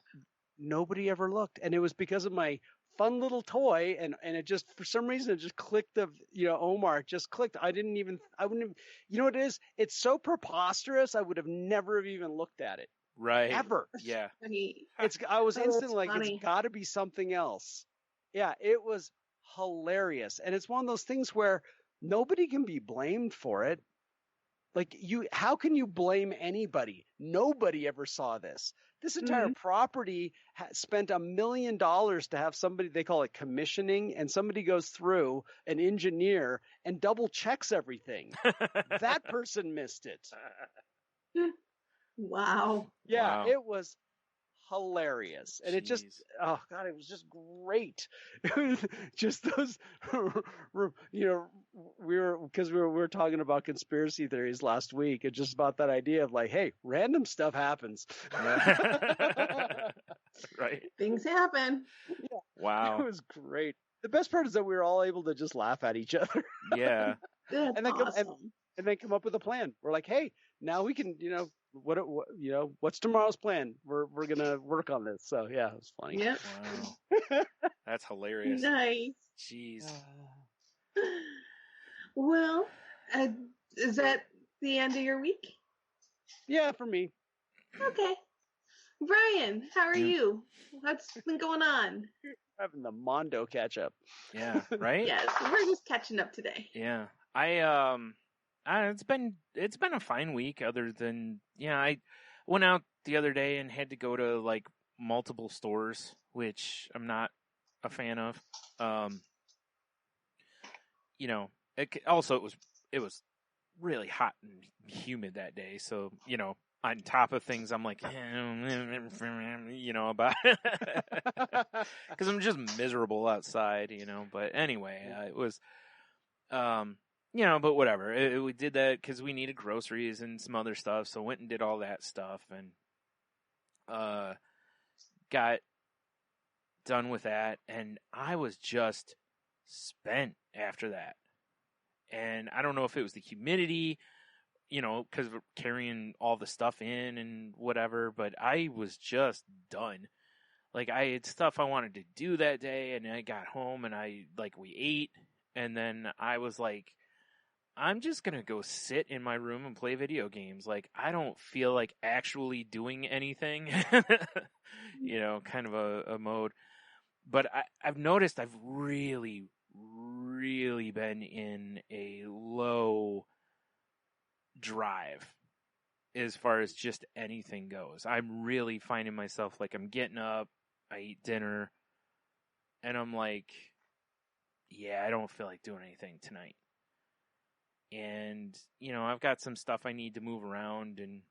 Speaker 5: Nobody ever looked, and it was because of my fun little toy, and it just, for some reason, it just clicked. Omar, it just clicked. I wouldn't have, you know what it is? It's so preposterous. I would have never have even looked at it.
Speaker 6: Right.
Speaker 5: Ever.
Speaker 6: Yeah.
Speaker 4: Funny.
Speaker 5: I was
Speaker 4: Oh, that's
Speaker 5: instantly like,
Speaker 4: funny.
Speaker 5: it's got to be something else. Yeah, it was hilarious, and it's one of those things where nobody can be blamed for it. Like, how can you blame anybody? Nobody ever saw this. This entire property spent $1 million to have somebody, they call it commissioning, and somebody goes through, an engineer, and double checks everything. That person missed it.
Speaker 4: Wow.
Speaker 5: Yeah,
Speaker 6: Wow.
Speaker 5: it was hilarious. And it just,
Speaker 6: Jeez.
Speaker 5: oh God, it was just great. Just those, we were talking about conspiracy theories last week, and just about that idea of like, hey, random stuff happens.
Speaker 6: Yeah. Right.
Speaker 4: Things happen.
Speaker 5: It
Speaker 6: Wow.
Speaker 5: was great. The best part is that we were all able to just laugh at each other
Speaker 6: Yeah.
Speaker 4: That's
Speaker 5: And then
Speaker 4: awesome.
Speaker 5: and then come up with a plan. We're like, hey, now we can, what's tomorrow's plan? We're gonna work on this. So yeah, it was funny.
Speaker 4: Yep.
Speaker 6: Wow. That's hilarious.
Speaker 4: Nice.
Speaker 6: Jeez.
Speaker 4: Well, is that the end of your week?
Speaker 5: Yeah, for me.
Speaker 4: Okay. Brian, how are
Speaker 6: Yeah.
Speaker 4: you? What's been going on?
Speaker 5: Having the Mondo catch up.
Speaker 6: Yeah. Right.
Speaker 4: Yes, we're just catching up today.
Speaker 6: Yeah. It's been a fine week. Other than I went out the other day and had to go to like multiple stores, which I'm not a fan of. It was really hot and humid that day, so on top of things, I'm like, about because I'm just miserable outside, But anyway, it was, but whatever. We did that because we needed groceries and some other stuff, so went and did all that stuff and got done with that, and I was just spent after that. And I don't know if it was the humidity, because we're carrying all the stuff in and whatever, but I was just done. Like, I had stuff I wanted to do that day, and I got home and we ate, and then I was like, I'm just gonna go sit in my room and play video games. Like, I don't feel like actually doing anything, kind of a mode. But I've noticed I've really, really been in a low drive as far as just anything goes. I'm really finding myself like I'm getting up, I eat dinner, and I'm like, yeah, I don't feel like doing anything tonight. And, I've got some stuff I need to move around, and,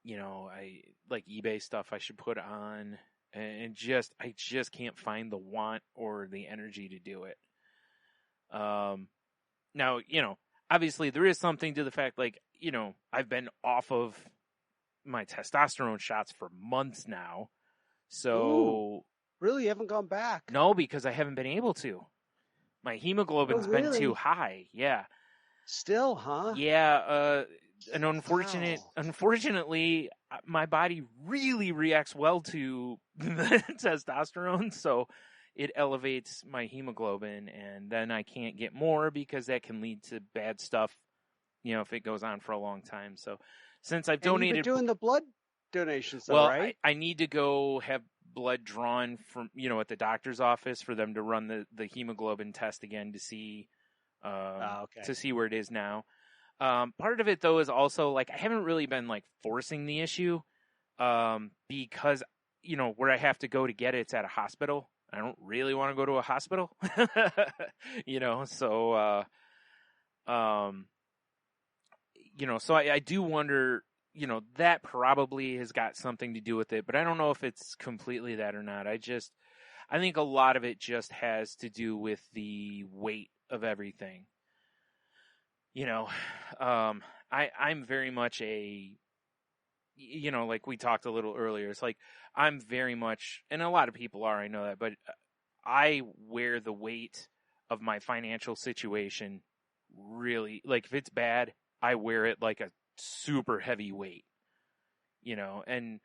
Speaker 6: I like eBay stuff I should put on, and I just can't find the want or the energy to do it. Now, obviously there is something to the fact, like, I've been off of my testosterone shots for months now. So
Speaker 5: Ooh, really, you haven't gone back?
Speaker 6: no, because I haven't been able to. My hemoglobin's been
Speaker 4: really?
Speaker 6: too high. Yeah.
Speaker 5: Still, huh?
Speaker 6: Yeah. And
Speaker 5: Wow.
Speaker 6: unfortunately, my body really reacts well to testosterone. So it elevates my hemoglobin, and then I can't get more because that can lead to bad stuff, if it goes on for a long time. So since I've
Speaker 5: And you've
Speaker 6: donated,
Speaker 5: been doing the blood donations, though,
Speaker 6: well,
Speaker 5: right?
Speaker 6: I need to go have blood drawn from, at the doctor's office for them to run the hemoglobin test again to see, to see where it is now. Part of it though is also like, I haven't really been like forcing the issue, because, where I have to go to get it's at a hospital. I don't really want to go to a hospital, so, so I do wonder, that probably has got something to do with it, but I don't know if it's completely that or not. I think a lot of it just has to do with the weight of everything. I'm very much like we talked a little earlier, it's like I'm very much, and a lot of people are, I know that, but I wear the weight of my financial situation really, like if it's bad, I wear it like a super heavy weight, and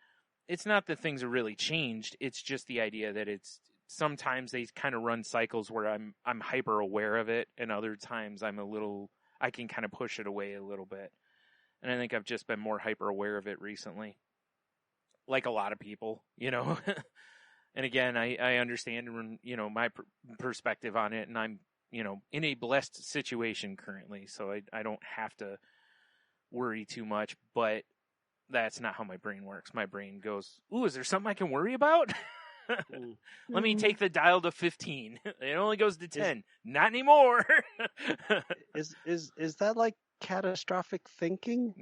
Speaker 6: it's not that things are really changed. It's just the idea that it's sometimes they kind of run cycles where I'm hyper aware of it, and other times I can kind of push it away a little bit. And I think I've just been more hyper aware of it recently, like a lot of people, And again, I understand, my perspective on it, and I'm, in a blessed situation currently, so I don't have to worry too much, but that's not how my brain works. My brain goes, ooh, is there something I can worry about? Let me take the dial to 15. It only goes to 10. Not anymore.
Speaker 5: Is that like catastrophic thinking?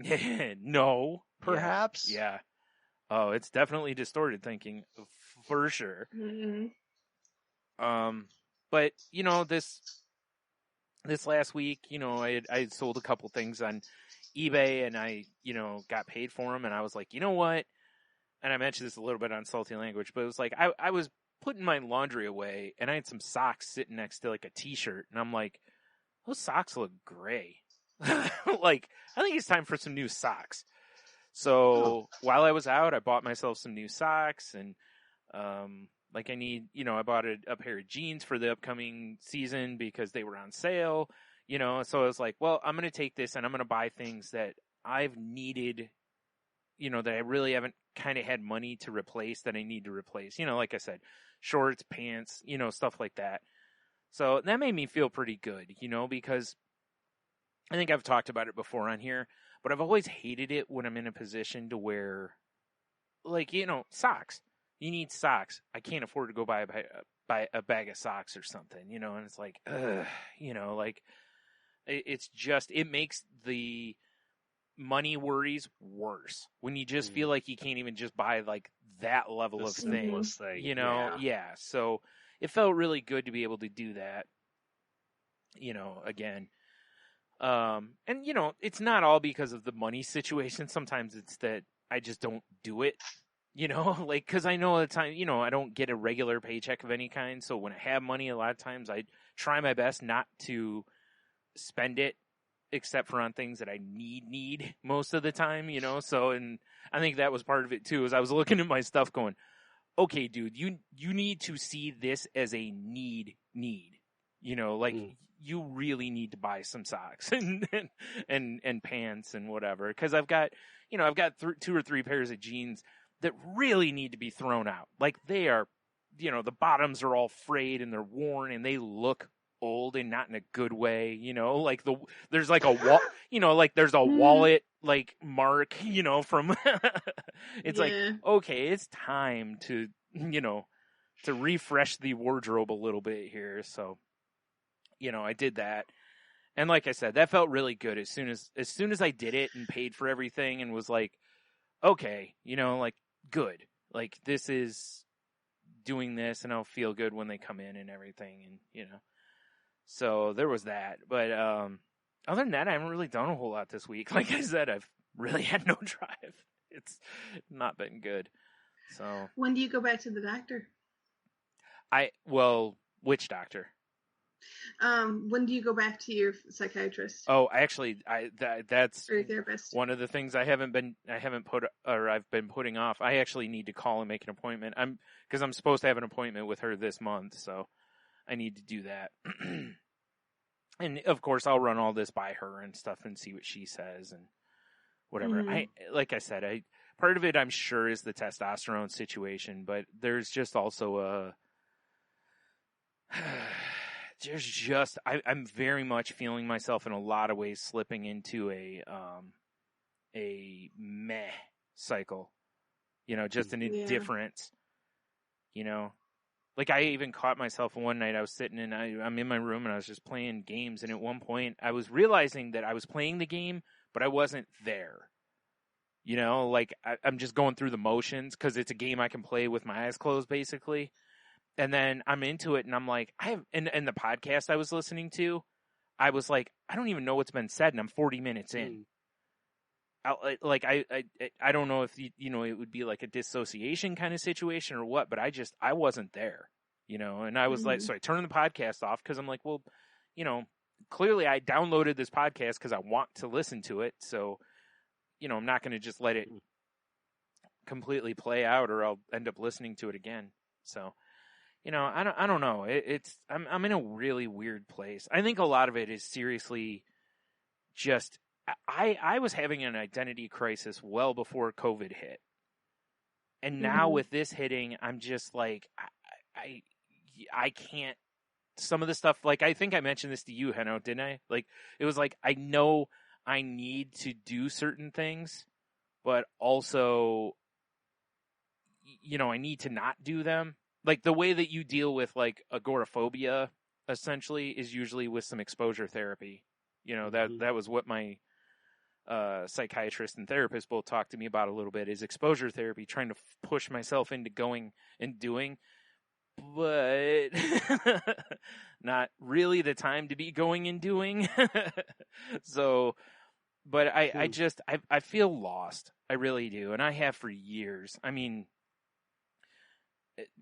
Speaker 6: No.
Speaker 5: Perhaps?
Speaker 6: Yeah. Oh, it's definitely distorted thinking for sure.
Speaker 4: Mm-hmm.
Speaker 6: But this last week, I had sold a couple things on eBay, and I, got paid for them, and I was like, you know what? And I mentioned this a little bit on Salty Language, but it was like, I was putting my laundry away, and I had some socks sitting next to like a t-shirt, and I'm like, those socks look gray. Like, I think it's time for some new socks. So while I was out, I bought myself some new socks, and like I need, I bought a pair of jeans for the upcoming season because they were on sale, so I was like, well, I'm going to take this and I'm going to buy things that I've needed, that I really haven't kind of had money to replace that I need to replace, like I said, shorts, pants, stuff like that. So that made me feel pretty good, because I think I've talked about it before on here, but I've always hated it when I'm in a position to wear, like, socks. You need socks. I can't afford to go buy a bag of socks or something, and it's like, like, it's just, it makes the money worries worse when you just feel like you can't even just buy like that level of thing, Yeah. So it felt really good to be able to do that, again. And it's not all because of the money situation. Sometimes it's that I just don't do it, like, cause I know at the time, I don't get a regular paycheck of any kind. So when I have money, a lot of times I try my best not to spend it except for on things that I need most of the time, so, and I think that was part of it too, is I was looking at my stuff going, okay, dude, you need to see this as a need, like you really need to buy some socks and pants and whatever. Cause I've got 2 or 3 pairs of jeans that really need to be thrown out. Like they are, the bottoms are all frayed and they're worn and they look old and not in a good way, like there's like a wall, like there's a wallet like mark, from it's like, okay, it's time to, to refresh the wardrobe a little bit here. So, I did that. And like I said, that felt really good as soon as I did it and paid for everything and was like, okay, like good. Like this is doing this and I'll feel good when they come in and everything. And, so there was that. But other than that, I haven't really done a whole lot this week. Like I said, I've really had no drive. It's not been good. So
Speaker 4: when do you go back to the doctor?
Speaker 6: Which doctor?
Speaker 4: When do you go back to your psychiatrist?
Speaker 6: Oh, actually, that's
Speaker 4: or your therapist.
Speaker 6: One of the things I've been putting off. I actually need to call and make an appointment. Because I'm supposed to have an appointment with her this month, so I need to do that. And of course, I'll run all this by her and stuff and see what she says and whatever. Like I said, part of it, I'm sure, is the testosterone situation, but there's just also I'm very much feeling myself in a lot of ways slipping into a meh cycle, just an indifference, Like I even caught myself one night. I was sitting and I'm in my room and I was just playing games. And at one point I was realizing that I was playing the game, but I wasn't there. Like I'm just going through the motions because it's a game I can play with my eyes closed, basically. And then I'm into it and I'm like, and the podcast I was listening to, I was like, I don't even know what's been said and I'm 40 minutes in. I don't know if it would be like a dissociation kind of situation or what, but I wasn't there, and I was like, so I turned the podcast off because I'm like, well, clearly I downloaded this podcast because I want to listen to it. So, I'm not going to just let it completely play out or I'll end up listening to it again. So, I don't know. I'm in a really weird place. I think a lot of it is seriously just, I was having an identity crisis well before COVID hit. And now with this hitting, I'm just like, I can't, some of the stuff, like, I think I mentioned this to you, Heno, didn't I? Like, it was like, I know I need to do certain things, but also, I need to not do them. Like, the way that you deal with, like, agoraphobia, essentially, is usually with some exposure therapy. That was what my psychiatrist and therapist both talked to me about a little bit, is exposure therapy, trying to push myself into going and doing, but not really the time to be going and doing. So, but I feel lost. I really do. And I have for years. I mean,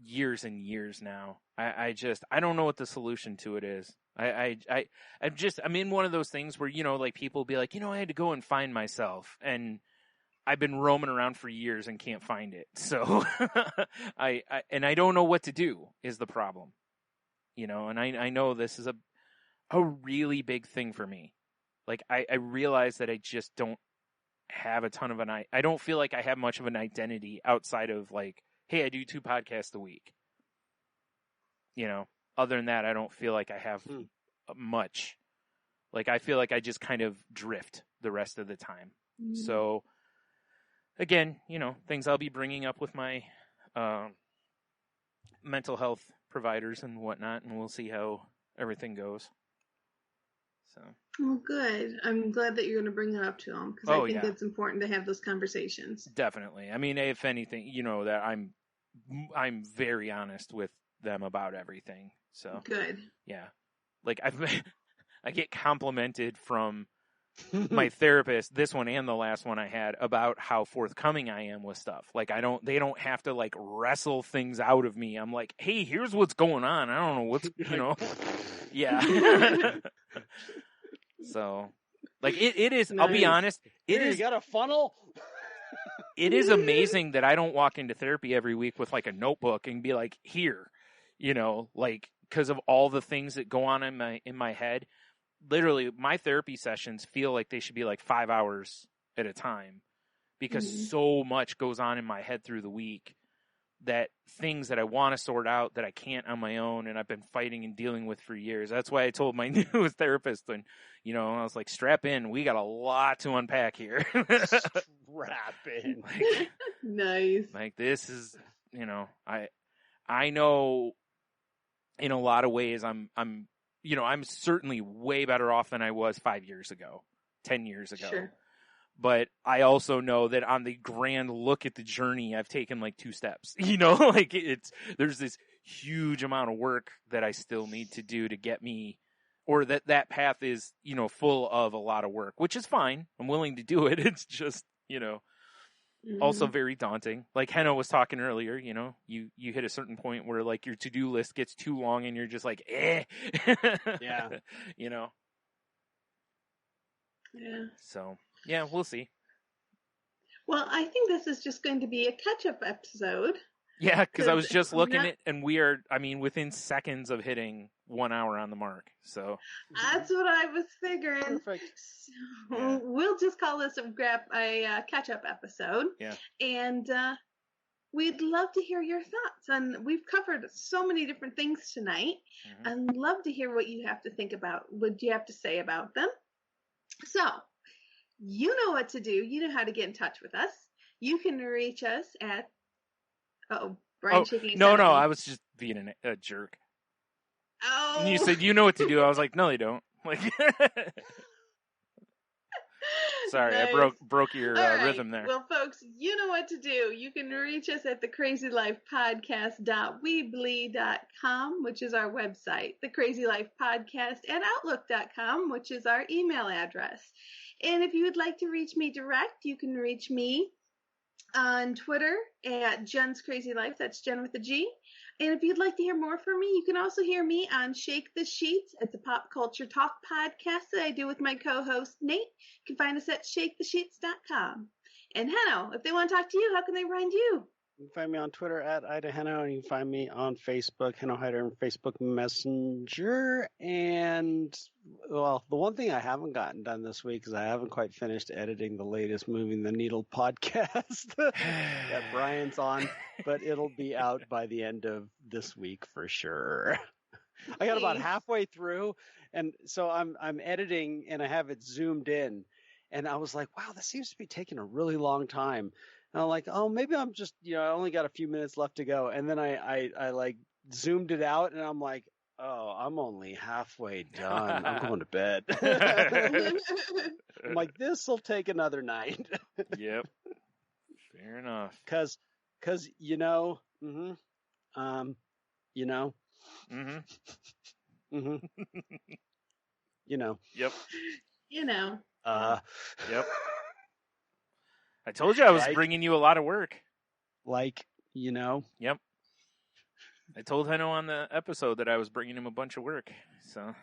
Speaker 6: years and years now. I don't know what the solution to it is. I'm in one of those things where, like people be like, I had to go and find myself, and I've been roaming around for years and can't find it. So I don't know what to do is the problem, and I know this is a really big thing for me. Like I realize that I just don't have a ton of I don't feel like I have much of an identity outside of like, hey, I do 2 podcasts a week. Other than that, I don't feel like I have much. Like, I feel like I just kind of drift the rest of the time. So, again, things I'll be bringing up with my mental health providers and whatnot, and we'll see how everything goes. So.
Speaker 4: Well, good. I'm glad that you're going to bring that up to them, because I think it's important to have those conversations.
Speaker 6: Definitely. I mean, if anything, that I'm very honest with them about everything. So
Speaker 4: good.
Speaker 6: Yeah. Like I get complimented from my therapist, this one and the last one I had, about how forthcoming I am with stuff. Like they don't have to like wrestle things out of me. I'm like, hey, here's what's going on. I don't know what's, yeah. So like it is, nice. I'll be honest.
Speaker 5: You got a funnel?
Speaker 6: It is amazing that I don't walk into therapy every week with like a notebook and be like, here, like, because of all the things that go on in my head. Literally, my therapy sessions feel like they should be like 5 hours at a time, because so much goes on in my head through the week, that things that I want to sort out that I can't on my own, and I've been fighting and dealing with for years. That's why I told my newest therapist, and I was like, strap in, we got a lot to unpack here.
Speaker 5: Strap in.
Speaker 6: Like,
Speaker 4: nice.
Speaker 6: Like, this is, I know in a lot of ways I'm certainly way better off than I was 5 years ago, 10 years ago.
Speaker 4: Sure.
Speaker 6: But I also know that on the grand look at the journey, I've taken like 2 steps, like there's this huge amount of work that I still need to do to get me, or that path is, full of a lot of work, which is fine. I'm willing to do it. It's just, also very daunting. Like Heno was talking earlier, you hit a certain point where like your to-do list gets too long and you're just like,
Speaker 5: Yeah.
Speaker 4: Yeah.
Speaker 6: So, yeah, we'll see.
Speaker 4: Well, I think this is just going to be a catch-up episode.
Speaker 6: Yeah, because I was
Speaker 4: 'Cause
Speaker 6: just looking
Speaker 4: not-
Speaker 6: at, and we are, I mean, within seconds of hitting 1 hour on the mark. So
Speaker 4: That's what I was figuring.
Speaker 5: Perfect.
Speaker 4: So
Speaker 6: Yeah.
Speaker 4: we'll just call this a catch-up episode.
Speaker 6: Yeah.
Speaker 4: And we'd love to hear your thoughts. And we've covered so many different things tonight.
Speaker 6: Mhm.
Speaker 4: I'd love to hear what you have to think about, what you have to say about them. So, you know what to do. You know how to get in touch with us. You can reach us at... Brian shaking his
Speaker 6: no,
Speaker 4: head at me.
Speaker 6: I was just being a jerk.
Speaker 4: Oh.
Speaker 6: And you said, you know what to do. I was like, no, you don't. Like, sorry,
Speaker 4: Nice.
Speaker 6: I broke your
Speaker 4: All right.
Speaker 6: rhythm there.
Speaker 4: Well, folks, you know what to do. You can reach us at thecrazylifepodcast.weebly.com, which is our website, the Crazy Life Podcast at outlook.com, which is our email address. And if you would like to reach me direct, you can reach me on Twitter at Jen's Crazy Life. That's Jen with a G. And if you'd like to hear more from me, you can also hear me on Shake the Sheets. It's a pop culture talk podcast that I do with my co-host, Nate. You can find us at shakethesheets.com. And Henno, if they want to talk to you, how can they find you?
Speaker 5: You can find me on Twitter at Ida Henno, and you can find me on Facebook, Henno Hider, and Facebook Messenger. And, well, the one thing I haven't gotten done this week is I haven't quite finished editing the latest Moving the Needle podcast that Brian's on, but it'll be out by the end of this week for sure. I got about
Speaker 4: Nice.
Speaker 5: halfway through, and so I'm editing, and I have it zoomed in, and I was like, wow, this seems to be taking a really long time. And I'm like, oh, maybe I'm just, I only got a few minutes left to go. And then I like zoomed it out, and I'm like, oh, I'm only halfway done. I'm going to bed. I'm like, this will take another night.
Speaker 6: Yep. Fair enough.
Speaker 5: Cause,
Speaker 6: Mm-hmm. Yep. Yep. I told you I was
Speaker 5: Like-
Speaker 6: bringing you a lot of work.
Speaker 5: like,
Speaker 6: Yep. I told Henno on the episode that I was bringing him a bunch of work. So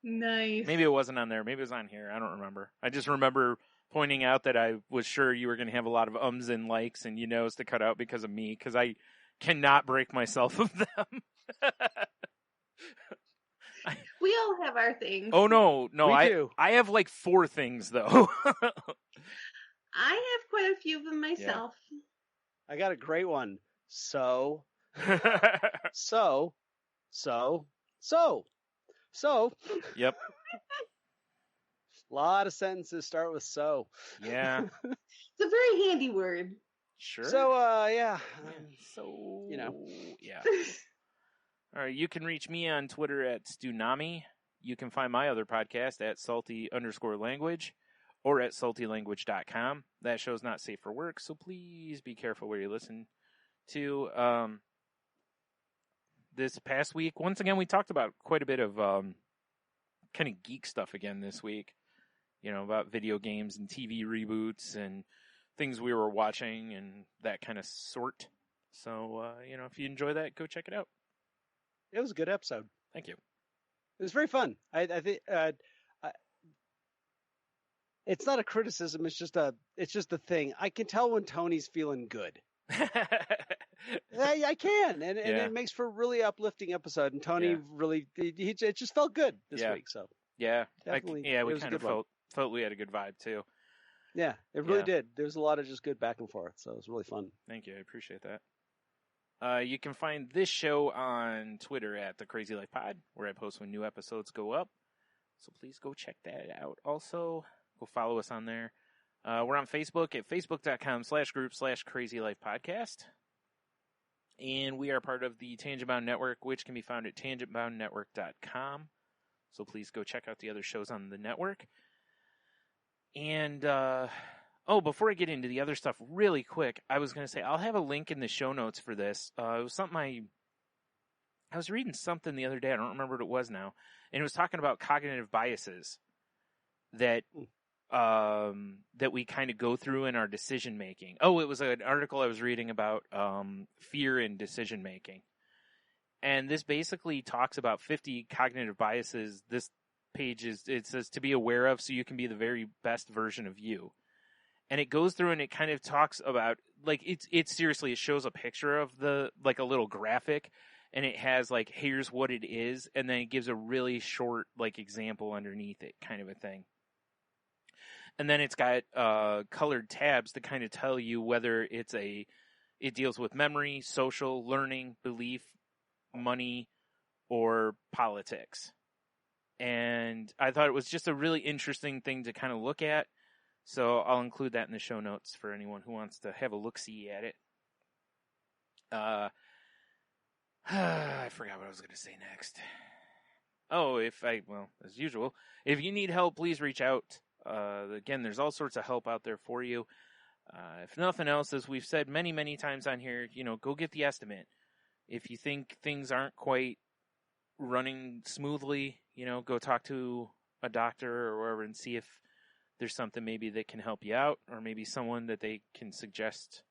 Speaker 4: Nice.
Speaker 6: maybe it wasn't on there. Maybe it was on here. I don't remember. I just remember pointing out that I was sure you were going to have a lot of ums and likes and to cut out because of me, because I cannot break myself of them.
Speaker 4: We all have our things.
Speaker 6: Oh, no.
Speaker 5: We do.
Speaker 6: I have like 4 things, though.
Speaker 4: I have quite a few of them myself.
Speaker 5: I got a great one. So,
Speaker 6: Yep.
Speaker 5: a lot of sentences start with so.
Speaker 6: Yeah.
Speaker 4: It's a very handy word.
Speaker 6: Sure.
Speaker 5: So, yeah.
Speaker 6: So,
Speaker 5: you know.
Speaker 6: Yeah. All right. You can reach me on Twitter at Stunami. You can find my other podcast at salty_language or at saltylanguage.com. That show's not safe for work, so please be careful where you listen to. This past week, once again, we talked about quite a bit of kind of geek stuff again this week. About video games and TV reboots and things we were watching and that kind of sort. So, if you enjoy that, go check it out.
Speaker 5: It was a good episode.
Speaker 6: Thank you.
Speaker 5: It was very fun. I think it's not a criticism. It's just a thing. I can tell when Tony's feeling good. I can, and
Speaker 6: Yeah.
Speaker 5: it makes for a really uplifting episode. And Tony
Speaker 6: Yeah.
Speaker 5: really, it just felt good this
Speaker 6: Yeah.
Speaker 5: week. So
Speaker 6: Yeah,
Speaker 5: Definitely,
Speaker 6: we
Speaker 5: it was a
Speaker 6: kind of
Speaker 5: good one.
Speaker 6: felt we had a good vibe too.
Speaker 5: yeah, it really
Speaker 6: Yeah.
Speaker 5: did. There was a lot of just good back and forth. So it was really fun.
Speaker 6: Thank you, I appreciate that. You can find this show on Twitter at The Crazy Life Pod, where I post when new episodes go up. So please go check that out. Also, go follow us on there. We're on Facebook at facebook.com/group/crazylifepodcast. And we are part of the Tangent Bound Network, which can be found at tangentboundnetwork.com. So please go check out the other shows on the network. And, before I get into the other stuff really quick, I was going to say, I'll have a link in the show notes for this. It was something I was reading something the other day. I don't remember what it was now. And it was talking about cognitive biases that we kind of go through in our decision making. Oh, it was an article I was reading about fear in decision making. And this basically talks about 50 cognitive biases. This page it says to be aware of so you can be the very best version of you. And it goes through and it kind of talks about, like, it's seriously, it shows a picture of the, like, a little graphic, and it has, like, here's what it is, and then it gives a really short, like, example underneath it, kind of a thing. And then it's got colored tabs to kind of tell you whether it deals with memory, social, learning, belief, money, or politics. And I thought it was just a really interesting thing to kind of look at. So I'll include that in the show notes for anyone who wants to have a look-see at it. I forgot what I was going to say next. Oh, as usual, if you need help, please reach out. Again, there's all sorts of help out there for you. If nothing else, as we've said many, many times on here, go get the estimate. If you think things aren't quite running smoothly, go talk to a doctor or wherever and see if there's something maybe that can help you out, or maybe someone that they can suggest,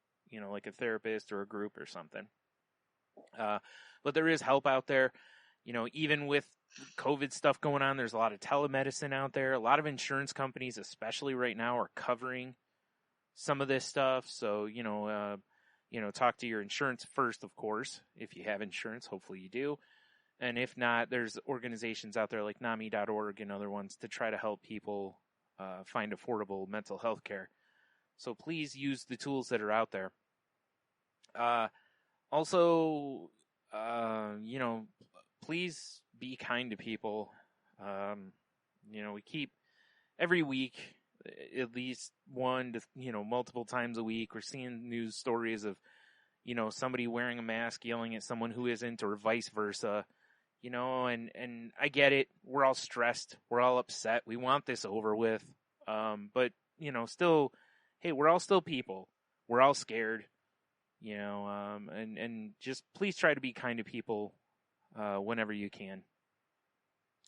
Speaker 6: like a therapist or a group or something. But there is help out there. Even with COVID stuff going on, there's a lot of telemedicine out there. A lot of insurance companies, especially right now, are covering some of this stuff. So, talk to your insurance first, of course. If you have insurance, hopefully you do. And if not, there's organizations out there like NAMI.org and other ones to try to help people find affordable mental health care. So please use the tools that are out there. Also, please be kind to people. We keep every week, at least one to, multiple times a week, we're seeing news stories of, somebody wearing a mask yelling at someone who isn't, or vice versa. And I get it. We're all stressed. We're all upset. We want this over with. But, still, hey, we're all still people. We're all scared, and just please try to be kind to people, whenever you can.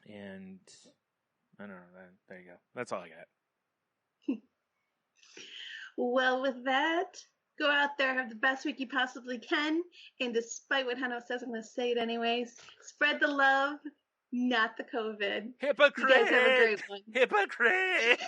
Speaker 6: And I don't know. There you go. That's all I got.
Speaker 4: Well, with that, go out there, have the best week you possibly can. And despite what Hano says, I'm going to say it anyways. Spread the love, not the COVID.
Speaker 6: Hypocrite!
Speaker 4: You guys have a great one.
Speaker 6: Hypocrite!